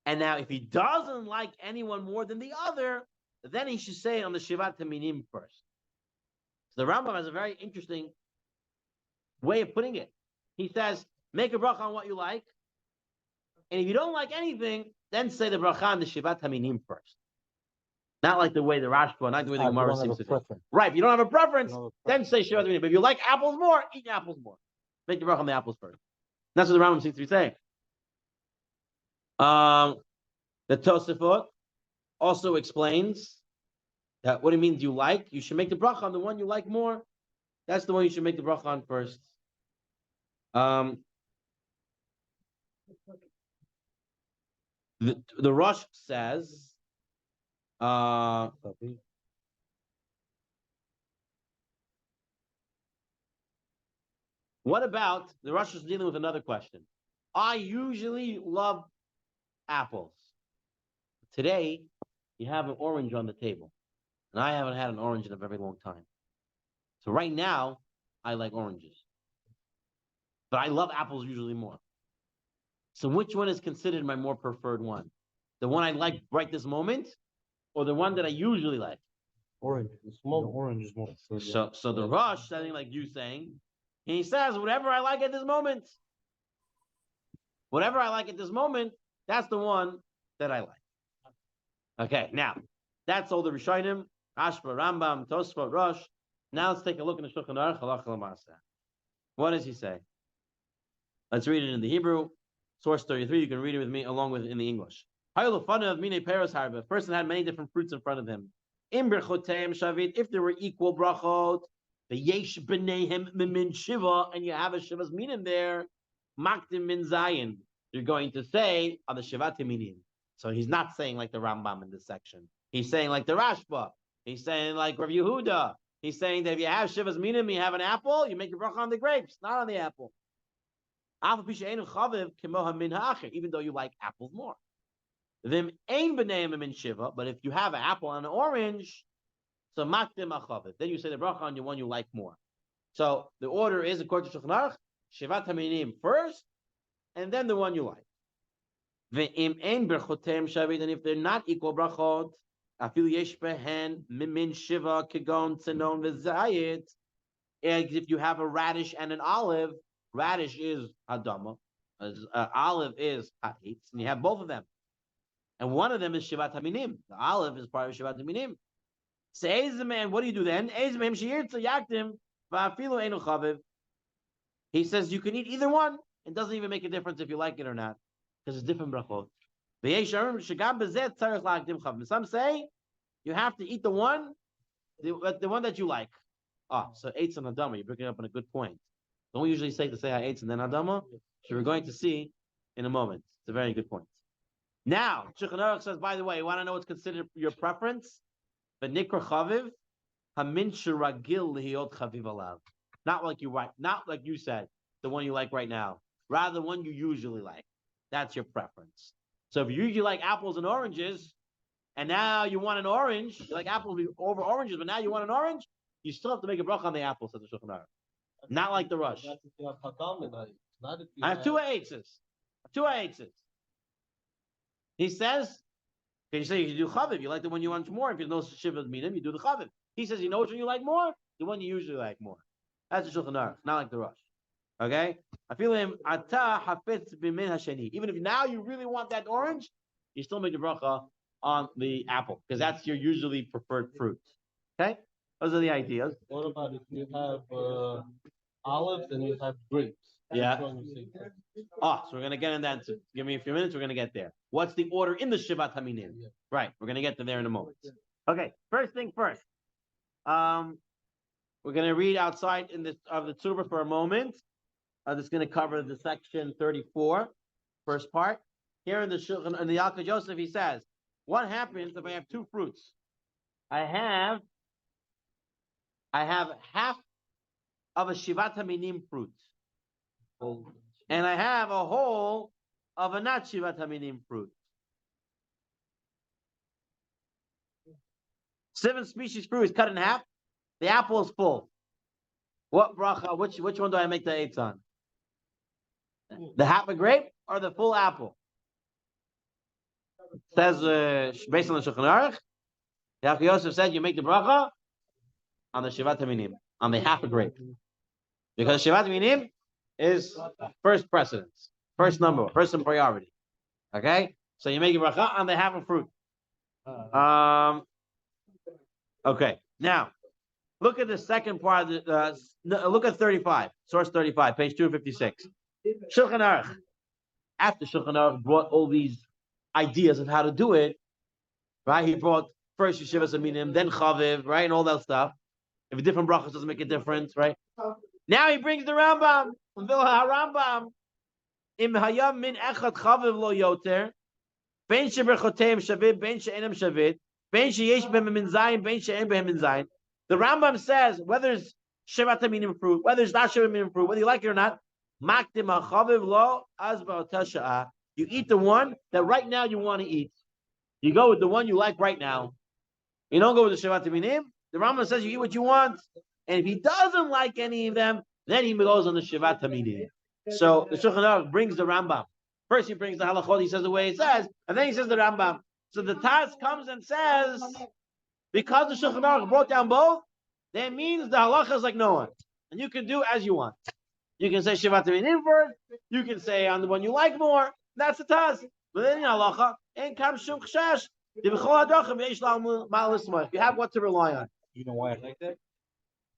And now, if he doesn't like anyone more than the other, then he should say it on the Shivat Minim first. So the Rambam has a very interesting way of putting it. He says, make a bracha on what you like, and if you don't like anything, then say the bracha on the Shivat Minim first. Not like the way the Rashba, not the way the Gemara seems to do. Right, if you don't have a preference, then say Shivat Minim. But if you like apples more, eat apples more. Make the bracha on the apples first. That's what the Rambam seems to be saying. The Tosafot also explains that what it means you like. You should make the bracha on the one you like more. That's the one you should make the bracha on first. The Rosh says, what about, the Rosh is dealing with another question. I usually love apples. Today, you have an orange on the table. And I haven't had an orange in a very long time. So right now, I like oranges. But I love apples usually more. So which one is considered my more preferred one? The one I like right this moment, or the one that I usually like? Orange. Orange is more preferred. So the Rosh, something like you saying, he says, whatever I like at this moment. Whatever I like at this moment, that's the one that I like. Okay, now, that's all the Rishonim, Ashba, Rambam, Tosfot, Rosh. Now let's take a look in the Shulchan Aruch, Halacha L'Maaseh. What does he say? Let's read it in the Hebrew. Source 33, you can read it with me along with in the English. A person had many different fruits in front of him. If there were equal brachot, the yesh b'neihem min shiva, and you have a shiva's minim there, makdim min zayin. You're going to say on the shivat minim. So he's not saying like the Rambam in this section. He's saying like the Rashba. He's saying like Rav Yehuda. He's saying that if you have shiva's minim, you have an apple, you make a bracha on the grapes, not on the apple. Even though you like apples more. But if you have an apple and an orange, so makdim achaviv. Then you say the bracha on the one you like more. So the order is according to Shulchan Aruch, shivat haminim first, and then the one you like. And if they're not equal brachot, if you have a radish and an olive, radish is hadama, olive is ha'etz, and you have both of them. And one of them is shivat haminim. The olive is part of shivat haminim. So man, what do you do then? He says you can eat either one. It doesn't even make a difference if you like it or not, because it's different brachot. Some say you have to eat the one that you like. So eitz and hadama, you're picking up on a good point. Don't we usually say to say eitz and then hadama? So we're going to see in a moment. It's a very good point. Now, Shulchan Aruch says, by the way, you want to know what's considered your preference? The nikra chaviv, hamin shiragil lihiyot chaviv alav. Not like you said, the one you like right now. Rather, the one you usually like. That's your preference. So if you usually like apples and oranges, and now you want an orange, you like apples over oranges, but now you want an orange, you still have to make a bracha on the apple, says the Shulchan Aruch. Not like the rush. That's if you have hakam and not if you I have two eitzes. He says, can you say you can do chaviv? You like the one you want more. If you know shiva minim, you do the chaviv. He says, you know which one you like more? The one you usually like more. That's the Shulchan Aruch, not like the rush. Okay? I feel him ata hafetz b'min hasheni. Even if now you really want that orange, you still make a bracha on the apple because that's your usually preferred fruit. Okay? Those are the ideas. What about if you have olives and you have grapes? Yeah. Which one you say first? So we're gonna get in that. Give me a few minutes. We're gonna get there. What's the order in the Shivat Haminim? Yeah. Right. We're gonna get to there in a moment. Okay. First thing first. We're gonna read outside of the Tzurba for a moment. That's gonna cover the section 34, first part. Here in the Yalkut Yosef, he says, what happens if I have two fruits? I have half of a Shivat Haminim fruit. And I have a whole of a not Shivat Haminim fruit. 7 species fruit is cut in half. The apple is full. What bracha? Which one do I make the eights on? The half a grape or the full apple? Says based on the Shulchan Aruch, Yalkut Yosef said you make the bracha on the Shivat Haminim, on the half a grape, because Shivat Haminim is first precedence, first number, first in priority. Okay, so you make a bracha on the half a fruit. Okay, now look at the second part of the. Look at 35, source 35, page 256. Shulchan Aruch. After Shulchan Aruch brought all these ideas of how to do it, right? He brought first Yeshivas Aminim, then Chaviv, right, and all that stuff. If a different brachas doesn't make a difference, right? Now he brings the Rambam. Rambam. Im hayam min echad chaviv lo yoter, ben sheberchoteim shavit, ben she'enem shavit, ben sheyesh b'hem min zayin, ben she'en b'hem min zayin. The Rambam says whether it's Shivat Haminim fruit, whether it's not Shivat Haminim fruit, whether you like it or not, makdim hachaviv lo az ba'otah sha'ah. You eat the one that right now you want to eat. You go with the one you like right now. You don't go with the Shivat Haminim. The Rambam says you eat what you want, and if he doesn't like any of them, then he goes on the Shivat Haminim. So the Shulchan Aruch brings the Rambam. First he brings the halachot, he says the way it says, and then he says the Rambam. So the Taz comes and says, because the Shulchan Aruch brought down both, that means the halacha is like no one. And you can do as you want. You can say Shivat Haminim first, you can say on the one you like more. That's the Taz. But then in halacha, ain't kam shum chashash. You have what to rely on. You know why I like that?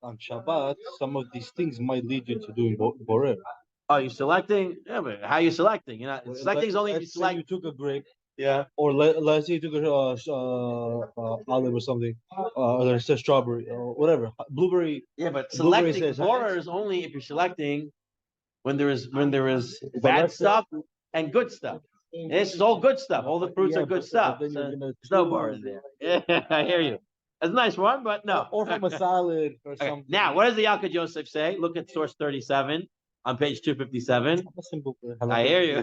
On Shabbat, some of these things might lead you to doing borer. Are you selecting? Yeah, but how are you selecting? You're not selecting is only if you Let's say select. you took a grape, Yeah. or let's say you took a olive or something, or let's say strawberry or whatever, blueberry. Yeah, but Blueberry selecting says- borer is only if you're selecting when there is But bad let's say- stuff and good stuff. This is all good stuff. All the fruits Yeah, are good but stuff. then you're So gonna there's no choose- borer in there. Yeah, I hear you. That's a nice one, but no. or from a salad or Okay, something. now, what does the Yalkut Yosef say? Look at source 37 on page 257. I hear you.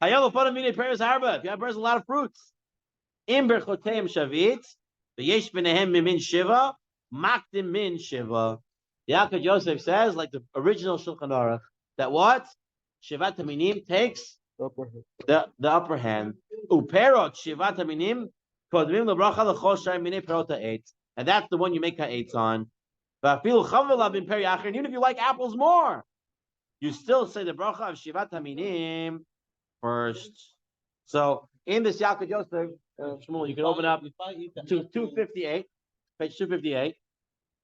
Hayalo Pana Mine Peres Harba. If you have a lot of fruits. In Berchoteim Shavit, the Yesh Benehem Min Shiva, Makdim Min Shiva. Yalkut Yosef says, like the original Shulchan Aruch, that what? Shivat Haminim takes the upper hand. Uperot Shivat Haminim, Kodmim Lebracha Lechol Shai Mine Perota 8. And that's the one you make eights on. But even if you like apples more, you still say the bracha of Shivat Haminim first. So in this Yalkut Yosef, Shmuel, you can open up to 258, page 258.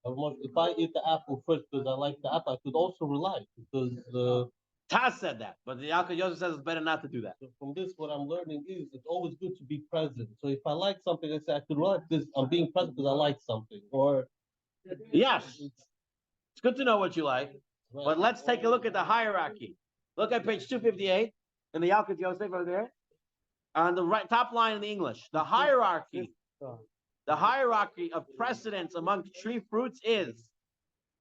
If I eat the apple first because I like the apple, I could also rely because Taz said that, but the Yalkut Yosef says it's better not to do that. so from this, what I'm learning is it's always good to be present. So if I like something, I say I could rely because I'm being present because I like something. Or Yes, it's good to know what you like, but let's take a look at the hierarchy. Look at page 258 in the Yalkut Yosef over there. On the right top line in the English, the hierarchy of precedence among tree fruits is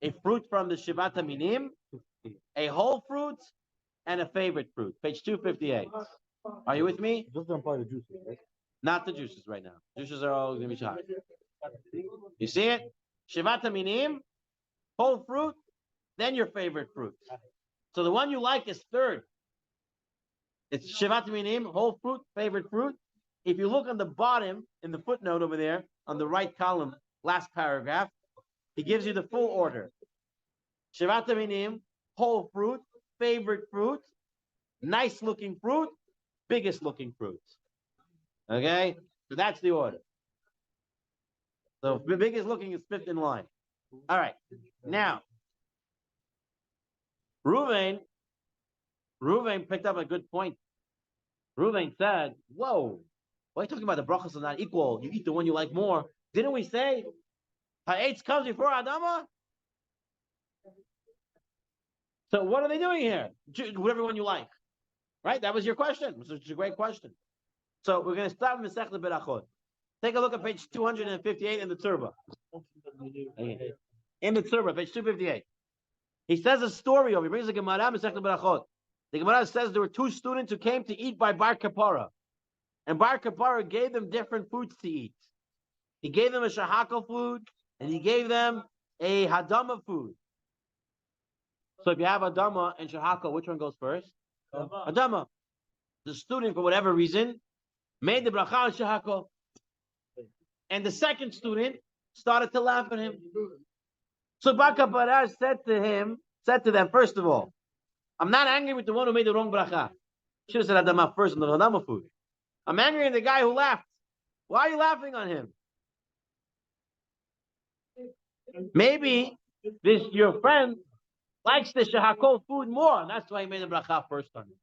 a fruit from the Shivat Minim, a whole fruit, and a favorite fruit. Page 258. Are you with me? Doesn't apply to juices, right? Not the juices right now. Juices are all going to be shot. You see it? Shivat Minim, whole fruit, then your favorite fruit. So the one you like is third. It's Shivat Minim, whole fruit, favorite fruit. If you look on the bottom, in the footnote over there, on the right column, last paragraph, he gives you the full order. Shivat Minim, whole fruit, favorite fruit, nice looking fruit, biggest looking fruit. Okay? So that's the order. So the biggest looking is fifth in line. All right. Now, Ruvain picked up a good point. Ruvain said, whoa, why are you talking about the brachas are not equal? You eat the one you like more. Didn't we say ha'etz comes before Adama? So what are they doing here? Whatever one you like. Right? That was your question. Which is a great question. So we're going to start with Masechta Berachot. Take a look at page 258 in the Tzurba. In the Tzurba, page 258. He says a story over. He brings the Gemara, Masechta Berachot. The Gemara says there were two students who came to eat by Bar Kapara. And Bar Kapara gave them different foods to eat. He gave them a shahakal food, and he gave them a hadama food. So if you have hadama and shahakal, which one goes first? Hadama. The student, for whatever reason, made the bracha on shahakal. And the second student started to laugh at him. So Bar Kapara said to them, first of all, I'm not angry with the one who made the wrong bracha. Should have said hadama first and the hadama food. I'm angry at the guy who laughed. Why are you laughing on him? Maybe your friend likes the shahakol food more, and that's why he made the bracha first on him.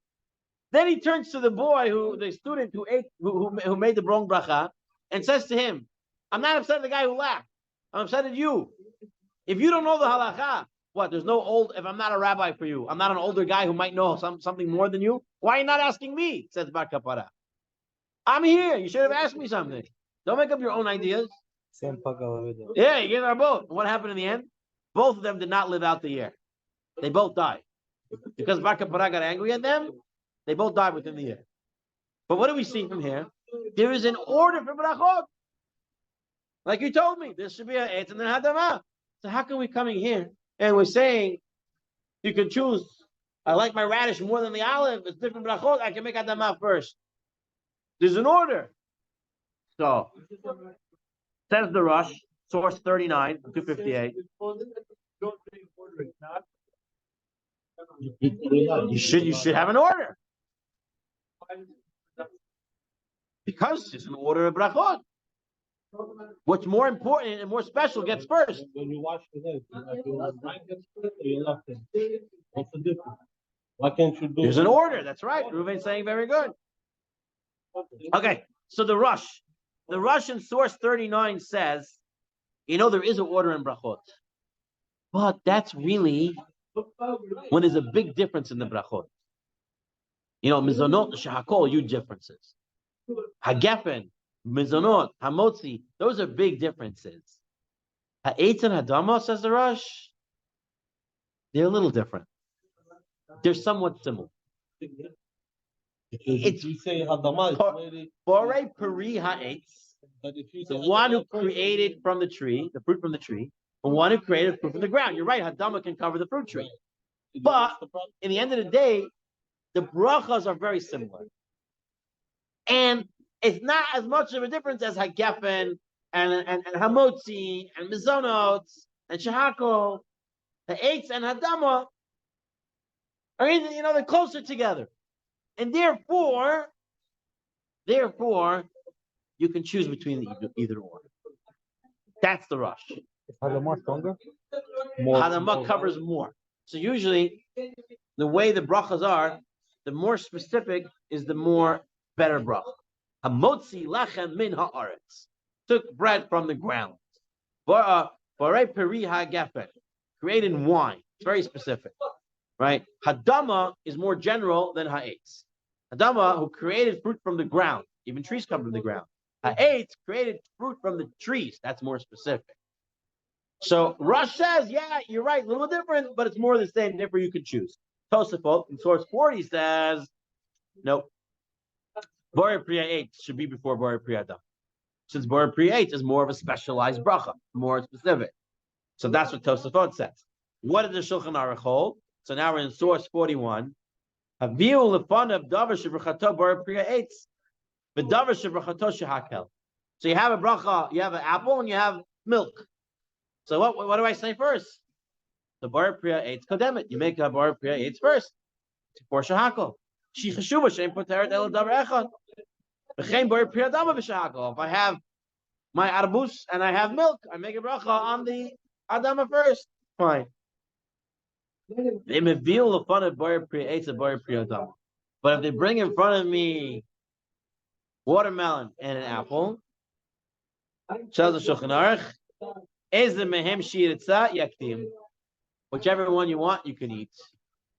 Then he turns to the student who made the wrong bracha, and says to him, I'm not upset at the guy who laughed. I'm upset at you. If you don't know the halacha, if I'm not a rabbi for you, I'm not an older guy who might know something more than you, why are you not asking me? Says Bar Kapara. I'm here. You should have asked me something. Don't make up your own ideas. Yeah, you gave our both. What happened in the end? Both of them did not live out the year. They both died. Because Bar Kapara got angry at them, they both died within the year. But what do we see from here? There is an order for brachot. Like you told me, there should be an etz and then hadama. So how come we coming here and we're saying you can choose, I like my radish more than the olive, it's different brachot, I can make hadama first. There's an order. So, says the Rush, source 39, 258. You should have an order. Because it's an order of brachot. What's more important and more special gets first. When you wash your head, your right gets first or your left gets first? What's the difference? Why can't you do? There's an order. That's right. Reuven's saying very good. Okay, so the Rush in source 39 says, there is an order in brachot. But that's really when there's a big difference in the brachot. Mizonot, shahakol, huge differences. Hagefen, mizonot, hamotzi, those are big differences. Ha'etz and hadama, says the Rush, they're a little different. They're somewhat similar. It's you say hadama, Borei peri ha'etz, the one who created from the tree, the fruit from the tree, the one who created fruit from the ground. You're right, hadama can cover the fruit tree. But in the end of the day, the brachas are very similar. And it's not as much of a difference as hagefen and hamotzi and mizonot and shahakol. The eitz and hadama are they're closer together. And therefore, you can choose between either or. That's the Rush. Is hadama stronger? Hadama covers more. So usually, the way the brachas are, the more specific is the more better bracha. Hamotzi lachem min haaretz, took bread from the ground. Borei peri ha'gefen, created wine. It's very specific, right? Hadama is more general than ha'etz. Adama, who created fruit from the ground. Even trees come from the ground. Ha'etz created fruit from the trees. That's more specific. So Rush says, yeah, you're right, a little different, but it's more the same. Therefore, you can choose. Tosafot in source 40 says, nope. Bore Priya 8 should be before Bore Priya Adam. Since Bore Priya 8 is more of a specialized bracha, more specific. So that's what Tosafot says. What did the Shulchan Aruch hold? So now we're in source 41. Haviu lefanav davar shebrachato Bore Priya 8. V'davar shebrachato shehakel. So you have a bracha, you have an apple, and you have milk. So what do I say first? The Bar Priya 8 Kodemet. You make a Bar Priya 8 first. For Shahakol. She Cheshuva Shem Poteret El Davar Echad. V'chein Bar Priya Dama V'Shahakol. If I have my arbus and I have milk, I make a bracha on the Adama first. Fine. They reveal the fun of Bar Priya 8 to Bar Priya Dama. But if they bring in front of me watermelon and an apple, says the Shulchan Aruch, is the mehem shiritza yaktim. Whichever one you want, you can eat.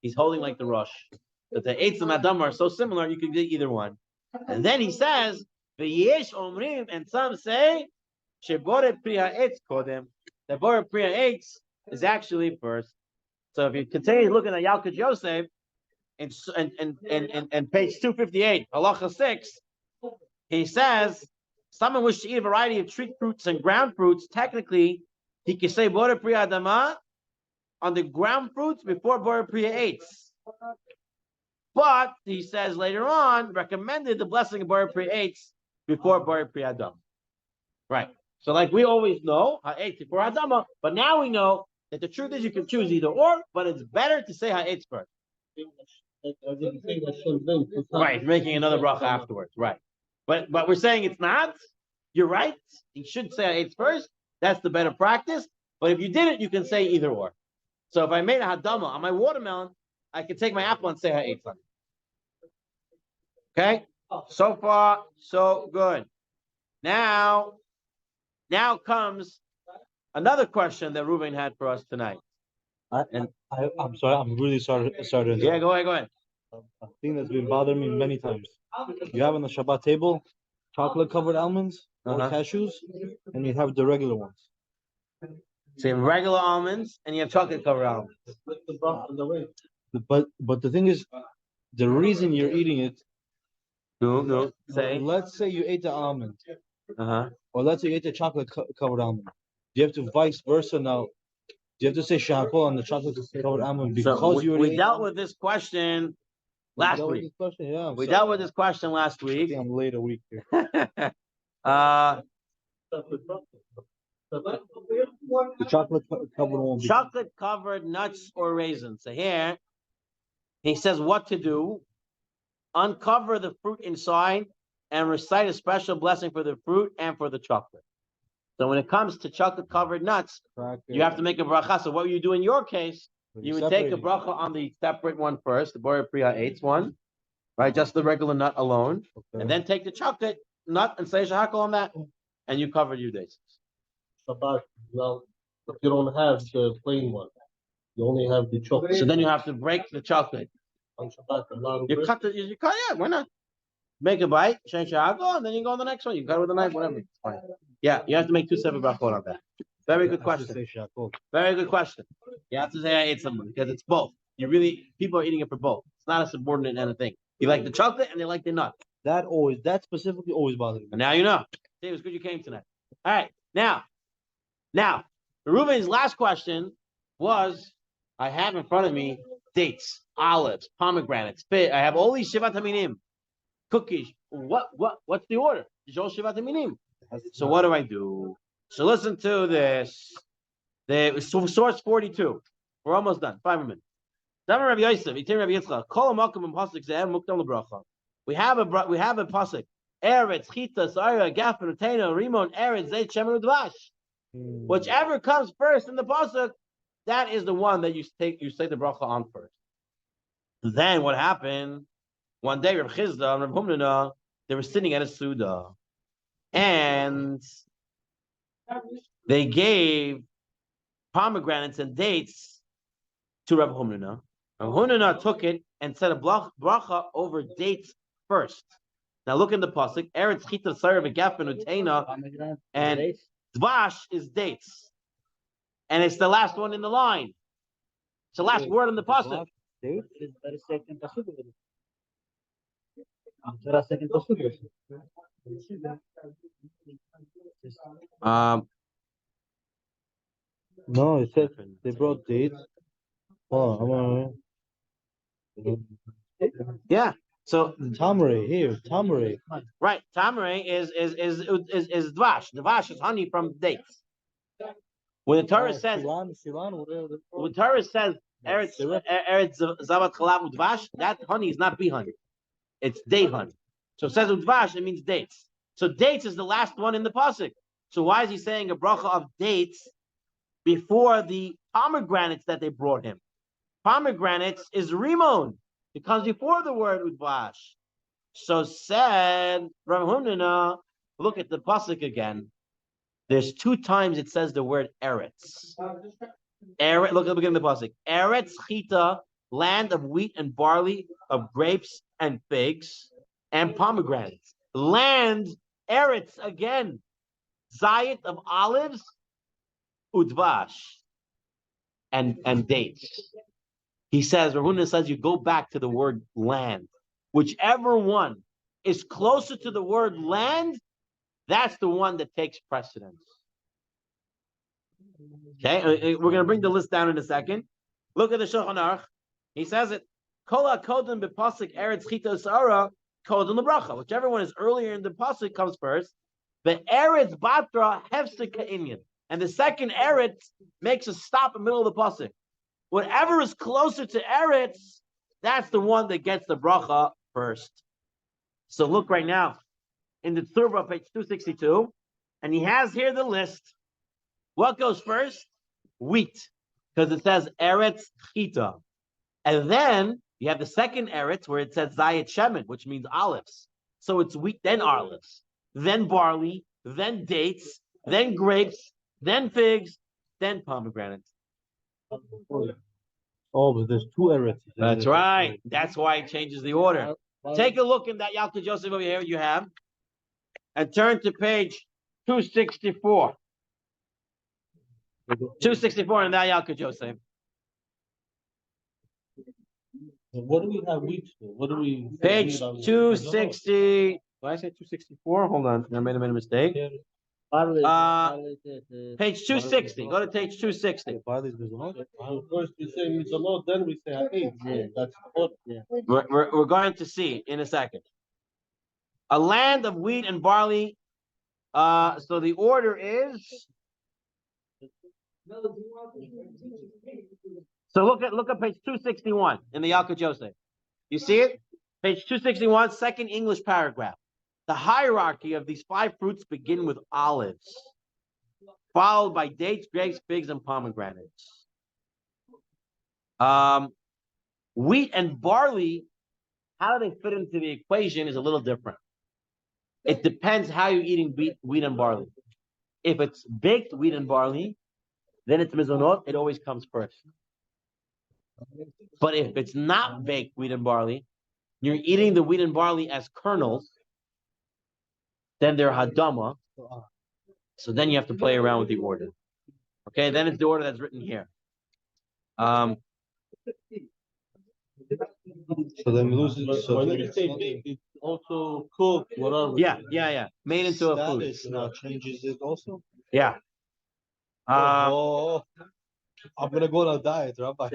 He's holding like the rush. But the eights and Adam are so similar, you can get either one. And then he says, V'yesh omrim, and some say, Shebore priya eitz kodem. The bore priya eitz is actually first. So if you continue looking at Yalkut Yosef, and page 258, halacha 6, he says, someone wishes to eat a variety of tree fruits and ground fruits, technically, he can say Bore priya adama on the ground fruits before Bore Priya 8. But he says later on, recommended the blessing of Bore Priya 8 before Bore Priya Adam. Right. So like we always know, Ha'etz before Adama, but now we know that the truth is you can choose either or, but it's better to say Ha'etz first. Right, making another bracha afterwards. Right. But we're saying it's not. You're right. You should say Ha'etz first. That's the better practice. But if you did it, you can say either or. So if I made a hadama on my watermelon, I can take my apple and say ha'etz on it. Okay? So far, so good. Now comes another question that Reuven had for us tonight. I'm sorry. I'm really sorry. Yeah, go ahead. A thing that's been bothering me many times. You have on the Shabbat table chocolate-covered almonds or cashews, and you have the regular ones. So you have regular almonds and you have chocolate covered almonds. But the thing is, the reason you're eating it. No. Say. Let's say you ate the almond. Or let's say you ate the chocolate covered almond. You have to vice versa now. You have to say shahakol on the chocolate covered almond because so we dealt with this question last week. We dealt with this question last week. I think I'm late a week here. The chocolate covered one. Chocolate covered nuts or raisins. So here, he says what to do. Uncover the fruit inside and recite a special blessing for the fruit and for the chocolate. So when it comes to chocolate covered nuts, you have to make a bracha. So what you do in your case, you would take a bracha on the separate one first, the Bore Priya 8 one, right? Just the regular nut alone. Okay. And then take the chocolate nut and say shahakal on that, and you cover your days. Shabbat, well, if you don't have the plain one, you only have the chocolate. So then you have to break the chocolate. On Shabbat, you cut, yeah, why not? Make a bite, change shahakal, and then you go on the next one. You cut it with a knife, whatever. It's fine. Yeah, you have to make 2 separate brachot on that. Very good question. Very good question. You have to say I ate something because it's both. People are eating it for both. It's not a subordinate and a thing. You like the chocolate and they like the nut. That specifically always bothers me. And now you know. See, it was good you came tonight. All right, now, Reuven's last question was, I have in front of me dates, olives, pomegranates, I have all these shivat haminim, cookies. What's the order? Shol shivat haminim. So what do I do? So listen to this. Source 42. We're almost done. 5 minutes. We have a pasuk. Eretz, chita, sara, gafen, utena, rimon, eretz, zayt, shemen, udvash. Whichever comes first in the pasuk, that is the one that you say the bracha on first. Then what happened? One day, Reb Chizda and Reb Humnana, they were sitting at a suda, and they gave pomegranates and dates to Reb Humnana. Reb Humnana took it and said a bracha over dates first. Now look in the pasuk. Eretz chita sarah v'gefen utena, and dvash is dates, and it's the last one in the line. It's the last word in the pasuk. No, it said they brought dates. Oh, Yeah. So tamare here, tamare. right, tamare is dvash. Dvash is honey from dates. When the Torah says, when Torah says Eretz zavat chalav udvash, that honey is not bee honey. It's date honey. So it says udvash, it means dates. So dates is the last one in the pasuk. So why is he saying a bracha of dates before the pomegranates that they brought him? Pomegranates is rimon. It comes before the word udvash. So said Rav Huna, look at the pasuk again. There's 2 times it says the word eretz. Eretz, look at the beginning of the pasuk. Eretz chita, land of wheat and barley, of grapes and figs, and pomegranates. Land, eretz again. Zayit of olives, udvash, and dates. He says, Rahuna says, you go back to the word land. Whichever one is closer to the word land, that's the one that takes precedence. Okay, we're going to bring the list down in a second. Look at the Shulchan Aruch. He says it. Kol hakodem b'pasuk eretz chita sara kodem lebracha. Whichever one is earlier in the pasuk comes first. The eretz batra hefsek ka'inyan, and the second eretz makes a stop in the middle of the pasuk. Whatever is closer to eretz, that's the one that gets the bracha first. So look right now in the Tzurba, page 262, and he has here the list. What goes first? Wheat, because it says eretz chita. And then you have the second eretz where it says zayit shemen, which means olives. So it's wheat, then olives, then barley, then dates, then grapes, then figs, then pomegranates. Oh, but there's 2 eretz. That's right. That's why it changes the order. Take a look in that Yalkut Yosef over here you have, and turn to page 264. 264 in that Yalkut Yosef. What do we have wheat for? What do we? Page 260. Did I say 264? Hold on. I made a mistake. Page 260. Go to page 260. First we say mizonot, then we say ha'id. Yeah. That's the order. Yeah. We're going to see in a second. A land of wheat and barley. So the order is. So look at page 261 in the Yalkut Yosef. You see it? Page 261, second English paragraph. The hierarchy of these 5 fruits begin with olives, followed by dates, grapes, figs, and pomegranates. Wheat and barley, how they fit into the equation is a little different. It depends how you're eating wheat and barley. If it's baked wheat and barley, then it's mizonot, it always comes first. But if it's not baked wheat and barley, you're eating the wheat and barley as kernels, then they're hadama. So then you have to play around with the order. Okay, then it's the order that's written here. So then we lose it. So When you say baked, it's also cooked, whatever. Yeah. Made into a food. Now changes it also. Yeah. I'm gonna go on a diet, Rabbi.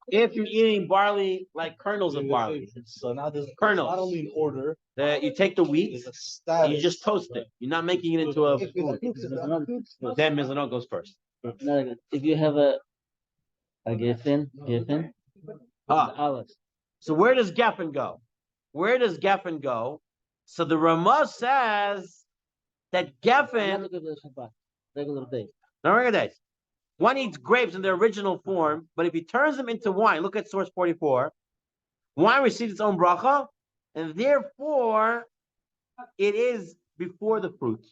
If you're eating barley like kernels of barley, So now there's kernels. not only an order, You take the wheat, there's a status. and you just toast it. You're not making it into a food. Then mizonot goes first. If you have a geffen, olives. So where does Geffen go? Where does Geffen go? So the Ramah says that Geffen, Regular day. no regular days. One eats grapes in their original form, but if he turns them into wine, look at source 44. Wine receives its own bracha, and therefore it is before the fruits.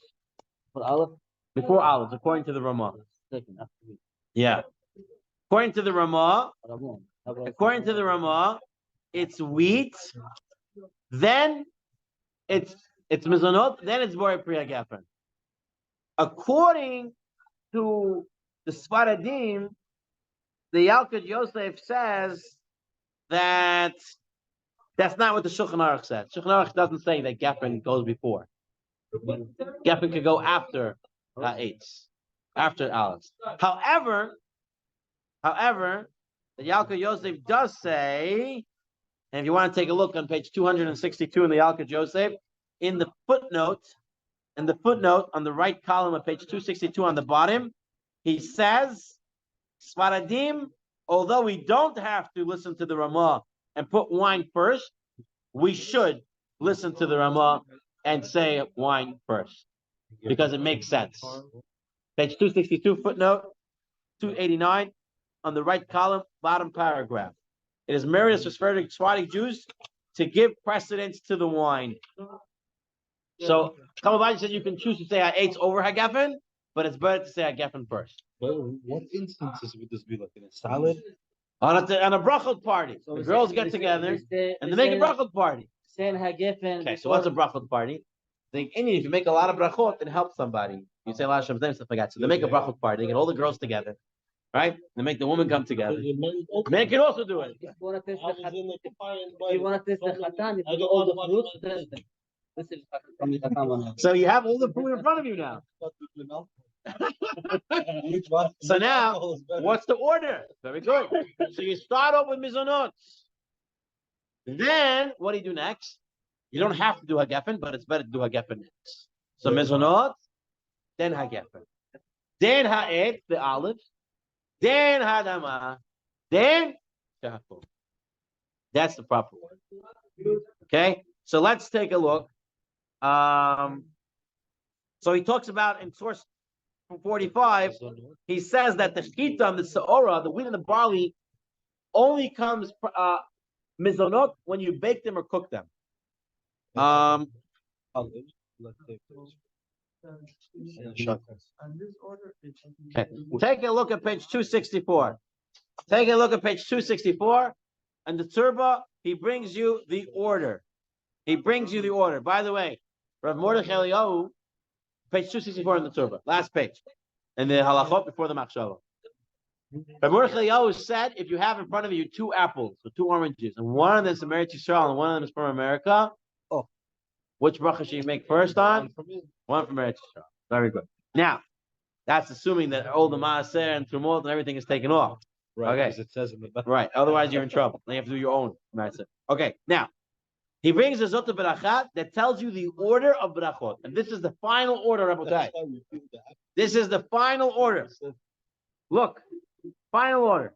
For olive? Before olives, according to the Ramah. Second, after wheat. Yeah. According to the Ramah, it's wheat, then it's mizonot, then it's borei priya gefen. According to the Sfaradim, the Yalkut Yosef says that that's not what the Shulchan Aruch says. Shulchan Aruch doesn't say that gefen goes before. Gefen could go after eights, after Alex. However, the Yalkut Yosef does say, and if you want to take a look on page 262 in the Yalkut Yosef, in the footnote on the right column of page 262 on the bottom, he says, Sfaradim, although we don't have to listen to the Ramah and put wine first, we should listen to the Ramah and say wine first, because it makes sense. Page 262, footnote 289, on the right column, bottom paragraph. It is meritorious for Sephardic Jews to give precedence to the wine. So, Kamabadi said you can choose to say ha'etz over ha'gefen, but it's better to say ha'gefen first. But what instances would this be like in a salad? On a brachot party, So the girls get together and they make a brachot party. Saying hagefen. Okay, so what's a brachot party? In Indian, if you make a lot of brachot, it helps somebody. You say a lot of Shabbat and stuff like that. So they make a brachot party. They get all the girls together, right? They make the women come together. Men can also do it. If you want to taste the chatan, you put all the fruits. This is from the chatan. So you have all the food in front of you now. So now, what's the order? Very good. So you start off with mizonot. Then, what do you do next? You don't have to do hagefen, but it's better to do hagefen next. So mizonot, then hagefen. Then ha'et, the olives. Then hadama. Then shahakol. That's the proper order. Okay? So let's take a look. So he talks about in source 45, he says that the chita, the seora, the wheat and the barley, only comes mizonot when you bake them or cook them. And this order is Okay. Take a look at page 264. Take a look at page 264, and the Tzurba, he brings you the order. He brings you the order. By the way, Rav Mordechai Eliyahu, page 264 in the Tzurba, last page, and the halachot before the machshava. Rav Mordechai Eliyahu said, if you have in front of you two apples or two oranges, and one of them is from Eretz Yisrael and one of them is from America, which bracha should you make first on? One from Eretz Yisrael. Very good. Now, that's assuming that all the maaser and tumult and everything is taken off. Right, Okay. because it says in the back. Right. Otherwise, you're in trouble. Then you have to do your own maaser. Okay. Now, he brings a zot berachat that tells you the order of brachot, and this is the final order, Rabotai. This is the final order. Look, final order.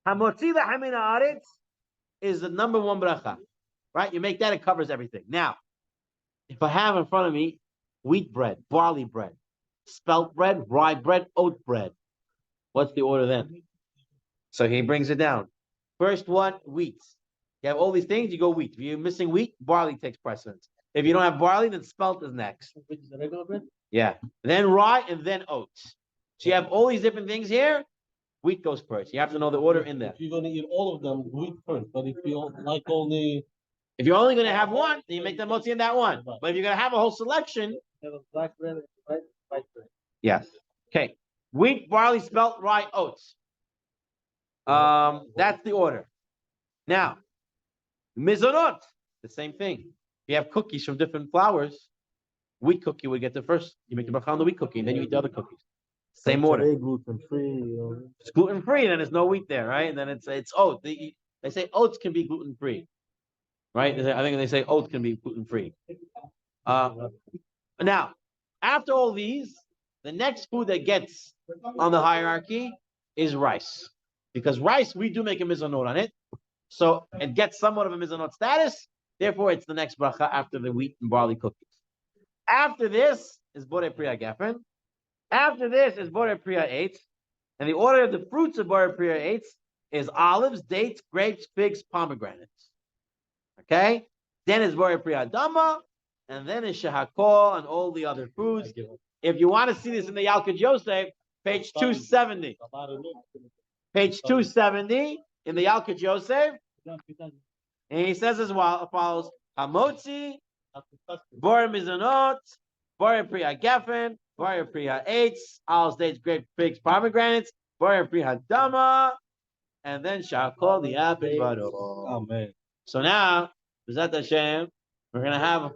Hamotzi lahamin haaretz is the number one bracha, right? You make that; it covers everything. Now, if I have in front of me wheat bread, barley bread, spelt bread, rye bread, oat bread, what's the order then? So he brings it down. First one, wheat. You have all these things, you go wheat. If you're missing wheat, barley takes precedence. If you don't have barley, then spelt is next. Which is the regular bread? Yeah. Then rye and then oats. So you have all these different things here. Wheat goes first. You have to know the order in there. If you're going to eat all of them, wheat first. But if you like only... If you're only going to have one, then you make the motzi in that one. But if you're going to have a whole selection... Have a black bread, white bread. Yes. Okay. Wheat, barley, spelt, rye, oats. That's the order. Now, mizonot, the same thing. You have cookies from different flours. Wheat cookie would get the first. You make the bracha on the wheat cookie, and then you eat the other cookies. Same order. Gluten free. It's gluten free, then there's no wheat there, right? And then it's oat. They say oats can be gluten free, right? I think they say oats can be gluten free. Now, after all these, the next food that gets on the hierarchy is rice, because rice we do make a mizonot on it, so it gets somewhat of a mizonot status. Therefore, it's the next bracha after the wheat and barley cookies. After this is borei priya gefen. After this is borei priya eitz, and the order of the fruits of borei priya eitz is olives, dates, grapes, figs, pomegranates. Okay, then is borei priya dama, and then is shahakol and all the other foods. If you want to see this in the Yalkut Yosef, page 270. Page 270 in the Yalkut Yosef. And he says as well, follows, Hamotzi, Bor Mizanot, Bor Priya Geffen, Bor Priya Eitz, all states grape, figs, pomegranates, Bor Priya Dama, and then Shakol the Apid. Amen. So now, Bezat Hashem, we're going to have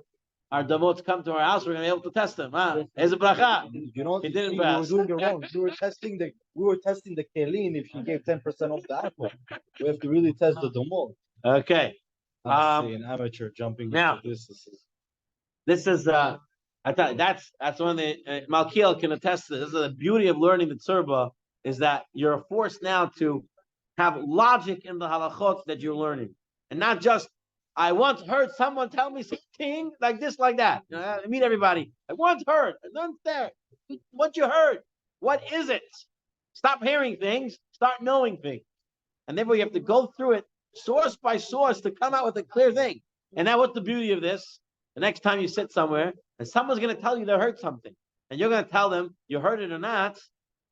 our damot come to our house. We're going to be able to test them. Huh? Here's a bracha. You know, He you didn't see, we were pass. doing it wrong. We were testing the Kelin if she gave 10% off the apple. We have to really test the domot. Okay. I see an amateur jumping now, into this. This is I thought that's one of the Malkiel can attest to this. This is the beauty of learning the Tzurba, is that you're forced now to have logic in the halachot that you're learning, and not just I once heard someone tell me something like this, like that. You know, I meet everybody. I once heard. I once there. What you heard? What is it? Stop hearing things. Start knowing things, and therefore you have to go through it source by source to come out with a clear thing. And now, what's the beauty of this? The next time you sit somewhere and someone's going to tell you they heard something, and you're going to tell them you heard it or not,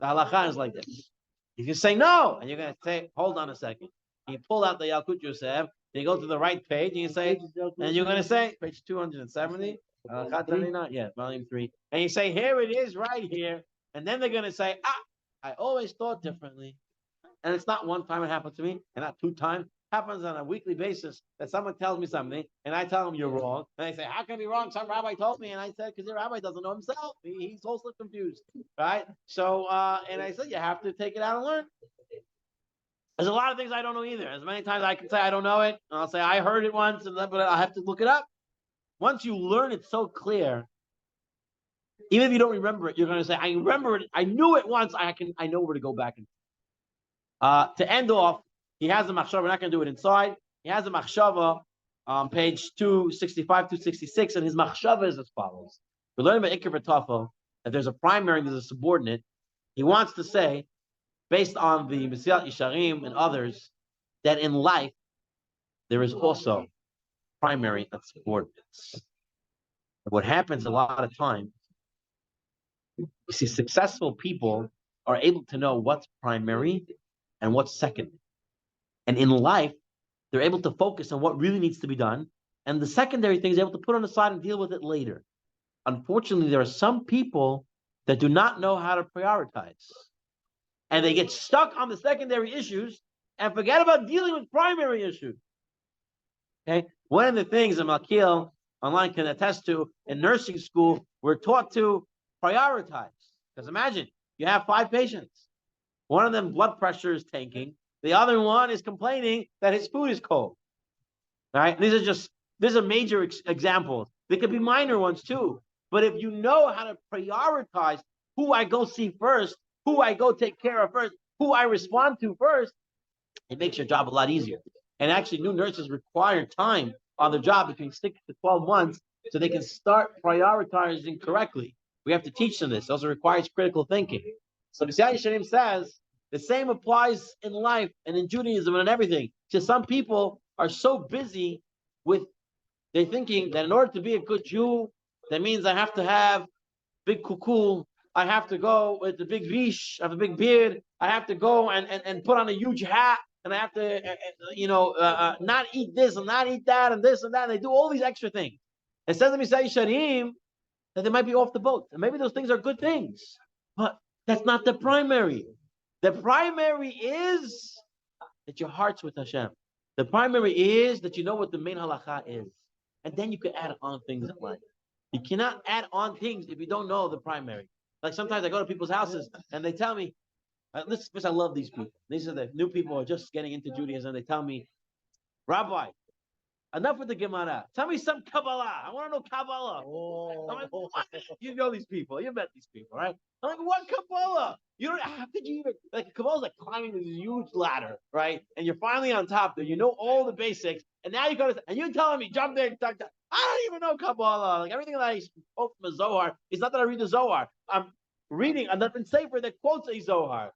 the halacha is like this. If you say no, and you're going to say, hold on a second, and you pull out the Yalkut Yosef, and you go to the right page, and you say, and you're going to say, page 270, yeah, volume 3, and you say, here it is, right here, and then they're going to say, I always thought differently. And it's not one time it happened to me, and not 2 times. It happens on a weekly basis that someone tells me something, and I tell them you're wrong. And they say, how can I be wrong? Some rabbi told me. And I said, because the rabbi doesn't know himself. He's also confused, right? So, and I said, you have to take it out and learn. There's a lot of things I don't know either. As many times I can say I don't know it, and I'll say I heard it once, but I have to look it up. Once you learn it so clear, even if you don't remember it, you're going to say, I remember it. I knew it once. I know where to go back and to end off, he has a machshava. We're not going to do it inside. He has a machshava on page 265, 266, and his machshava is as follows. We're learning about Ikar V'Tafel that there's a primary and there's a subordinate. He wants to say, based on the Mesilat Yesharim and others, that in life there is also primary and subordinates. And what happens a lot of time, you see, successful people are able to know what's primary and what's second. And in life, they're able to focus on what really needs to be done. And the secondary thing is able to put on the side and deal with it later. Unfortunately, there are some people that do not know how to prioritize. And they get stuck on the secondary issues and forget about dealing with primary issues. Okay? One of the things that Malkiel online can attest to, in nursing school, we're taught to prioritize. Because imagine, you have 5 patients. One of them blood pressure is tanking. The other one is complaining that his food is cold. All right, these are major examples. They could be minor ones too. But if you know how to prioritize who I go see first, who I go take care of first, who I respond to first, it makes your job a lot easier. And actually, new nurses require time on the job between 6 to 12 months so they can start prioritizing correctly. We have to teach them this. It also requires critical thinking. So the Mesilat Yesharim says the same applies in life and in Judaism and in everything. So some people are so busy with they're thinking that in order to be a good Jew, that means I have to have big kukul, I have to go with the big vish, I have a big beard, I have to go and put on a huge hat, and I have to not eat this and not eat that and this and that. And they do all these extra things. It says in Mesilat Yesharim that they might be off the boat. And maybe those things are good things, but that's not the primary. The primary is that your heart's with Hashem. The primary is that you know what the main halacha is. And then you can add on things in life. You cannot add on things if you don't know the primary. Like sometimes I go to people's houses and they tell me, listen, I love these people. These are the new people who are just getting into Judaism. They tell me, Rabbi, enough with the Gemara. Tell me some Kabbalah. I want to know Kabbalah. I'm like, what? You know these people. You met these people, right? I'm like, what Kabbalah? You don't. How could you even Kabbalah's like climbing this huge ladder, right? And you're finally on top there. You know all the basics, and now you go to and you're telling me jump there. I don't even know Kabbalah. Like everything that I spoke from the Zohar. It's not that I read the Zohar. I'm reading another sefer that quotes a Zohar.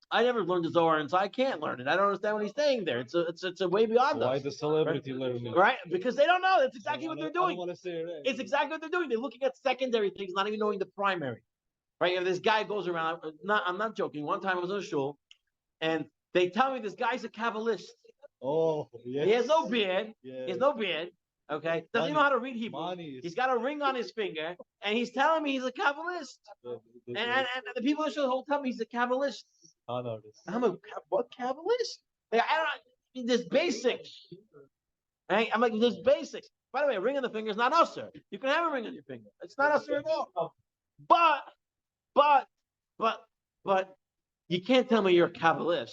I never learned the Zohar, and so I can't learn it. I don't understand what he's saying there. It's a way beyond us. Why the celebrity learning? Right? Because they don't know. That's exactly what they're doing. I don't want to say it. It's exactly what they're doing. They're looking at secondary things, not even knowing the primary. Right? If this guy goes around, I'm not joking. One time I was in a shul, and they tell me this guy's a Kabbalist. Oh, yes. He has no beard. Yeah. He has no beard. Okay, doesn't even know how to read Hebrew. Money is- He's got a ring on his finger, and he's telling me he's a Kabbalist. And the people in the whole time he's a Kabbalist. Con artist. I'm a what Kabbalist? Like, I don't. There's basics. Right? I'm like, there's basics. By the way, a ring on the finger is not usher. You can have a ring on your finger. It's not usher at all. But, but, you can't tell me you're a Kabbalist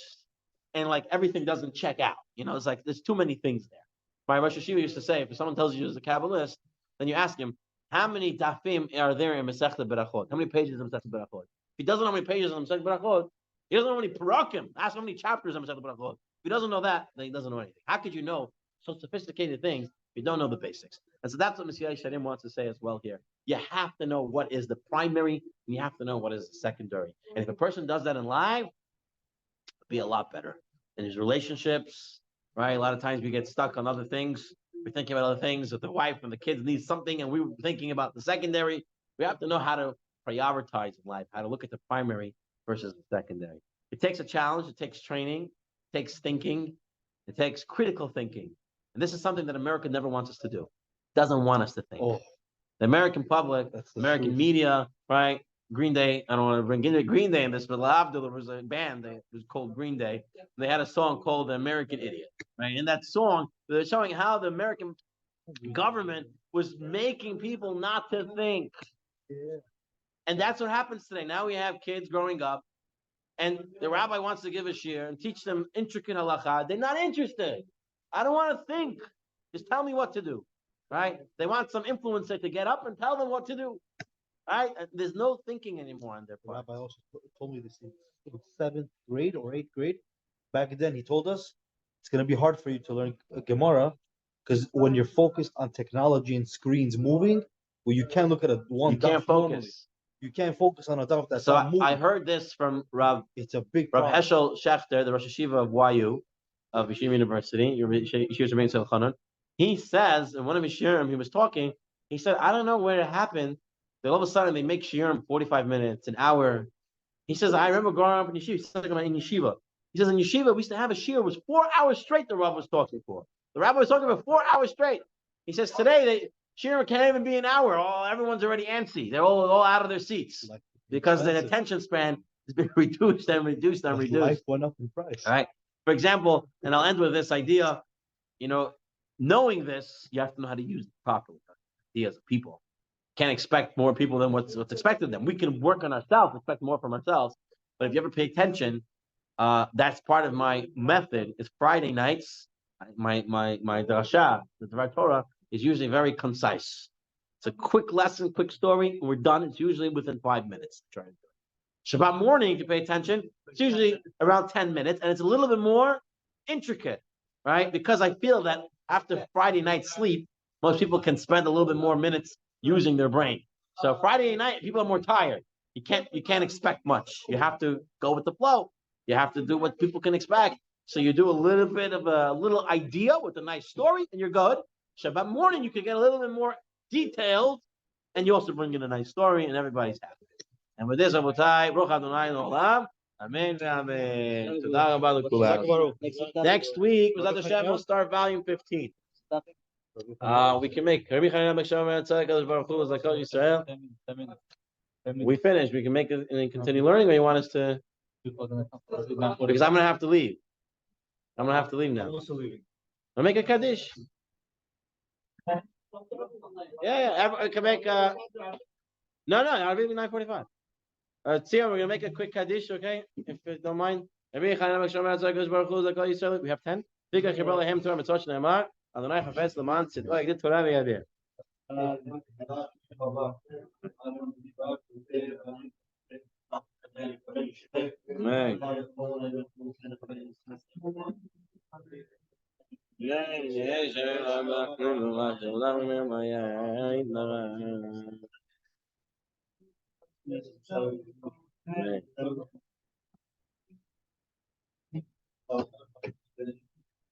and like everything doesn't check out. You know, it's like there's too many things there. My Rosh Hashiva used to say, if someone tells you he's a Kabbalist, then you ask him, how many dafim are there in Masechta Berachot? How many pages in Masechta Berachot? If he doesn't know how many pages in Masechta Berachot, he doesn't know how many parakim. Ask how many chapters in Masechta Berachot. If he doesn't know that, then he doesn't know anything. How could you know so sophisticated things if you don't know the basics? And so that's what Messiah Shadim wants to say as well here. You have to know what is the primary, and you have to know what is the secondary. And if a person does that in life, it'll be a lot better. In his relationships, right? A lot of times we get stuck on other things. We're thinking about other things with the wife and the kids need something, and we were thinking about the secondary. We have to know how to prioritize in life, how to look at the primary versus the secondary. It takes a challenge, it takes training, it takes thinking, it takes critical thinking. And this is something that America never wants us to do. It doesn't want us to think. Oh, The American public, that's the American truth. media, right? Green Day, I don't want to bring Green Day in this, but Lavdil, there was a band that was called Green Day. They had a song called The American Idiot, right? In that song, they're showing how the American government was making people not to think. Yeah. And that's what happens today. Now we have kids growing up, and the rabbi wants to give a shiur and teach them intricate halacha. They're not interested. I don't want to think. Just tell me what to do, right? They want some influencer to get up and tell them what to do, right? And there's no thinking anymore on their The part. rabbi also told me this in seventh grade or eighth grade. Back then, he told us it's going to be hard for you to learn Gemara because when you're focused on technology and screens moving, well, you can't look at one. You can't daf normally. focus. You can't focus on a daf that's So not moving. I heard this from Rav It's a big Rav problem. Heschel Schechter, the Rosh Hashiva of YU, of Yeshiva University, Yeshiva Shemein Selchanan. He says, in one of his shiurim, he was talking, he said, I don't know where it happened, that all of a sudden they make shiurim 45 minutes, an hour. He says, I remember growing up in Yeshiva, he's talking about in Yeshiva. He says, in Yeshiva, we used to have a shiur, it was 4 hours straight the Rav was talking for. The Rabbi was talking for 4 hours straight. He says, today, shiur can't even be an hour. Everyone's already antsy. They're all out of their seats. Like, Because the expensive. attention span has been reduced and reduced and Like reduced. life went up in price. All right. For example, and I'll end with this idea, knowing this, you have to know how to use it properly. Ideas of people. Can't expect more people than what's expected of them. We can work on ourselves, expect more from ourselves. But if you ever pay attention, that's part of my method is Friday nights. My drasha, the Dvar Torah, is usually very concise. It's a quick lesson, quick story, and we're done. It's usually within 5 minutes. Try to do it. Shabbat morning, if you pay attention, it's usually around 10 minutes, and it's a little bit more intricate, right? Because I feel that after Friday night sleep, most people can spend a little bit more minutes using their brain. So Friday night, people are more tired. You can't expect much. You have to go with the flow. You have to do what people can expect. So you do a little bit of a little idea with a nice story, and you're good. Shabbat morning, you can get a little bit more detailed, and you also bring in a nice story, and everybody's happy. And with this, Rabotai, Baruch Adonai Olam, Amen, Amen. Toda rabba l'kulam. Next week, B'ezrat Hashem, we'll start volume 15. We can make Rabbi Chanina B'Shem Tzedek Kadosh Baruch Hu Zakot Yisrael. We finished. We can make it and then continue learning, or you want us to? Because I'm gonna have to leave. I'm gonna have to leave now. I'm also leaving. I'll make a kaddish. Yeah. I can make. No. I'll be 9:45. Tzia, we're gonna make a quick kaddish, okay? If you don't mind. We have 10. Adonai Chafetz L'man Tzidko Yigdid Torah v'Yadeh. Amen.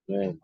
Amen.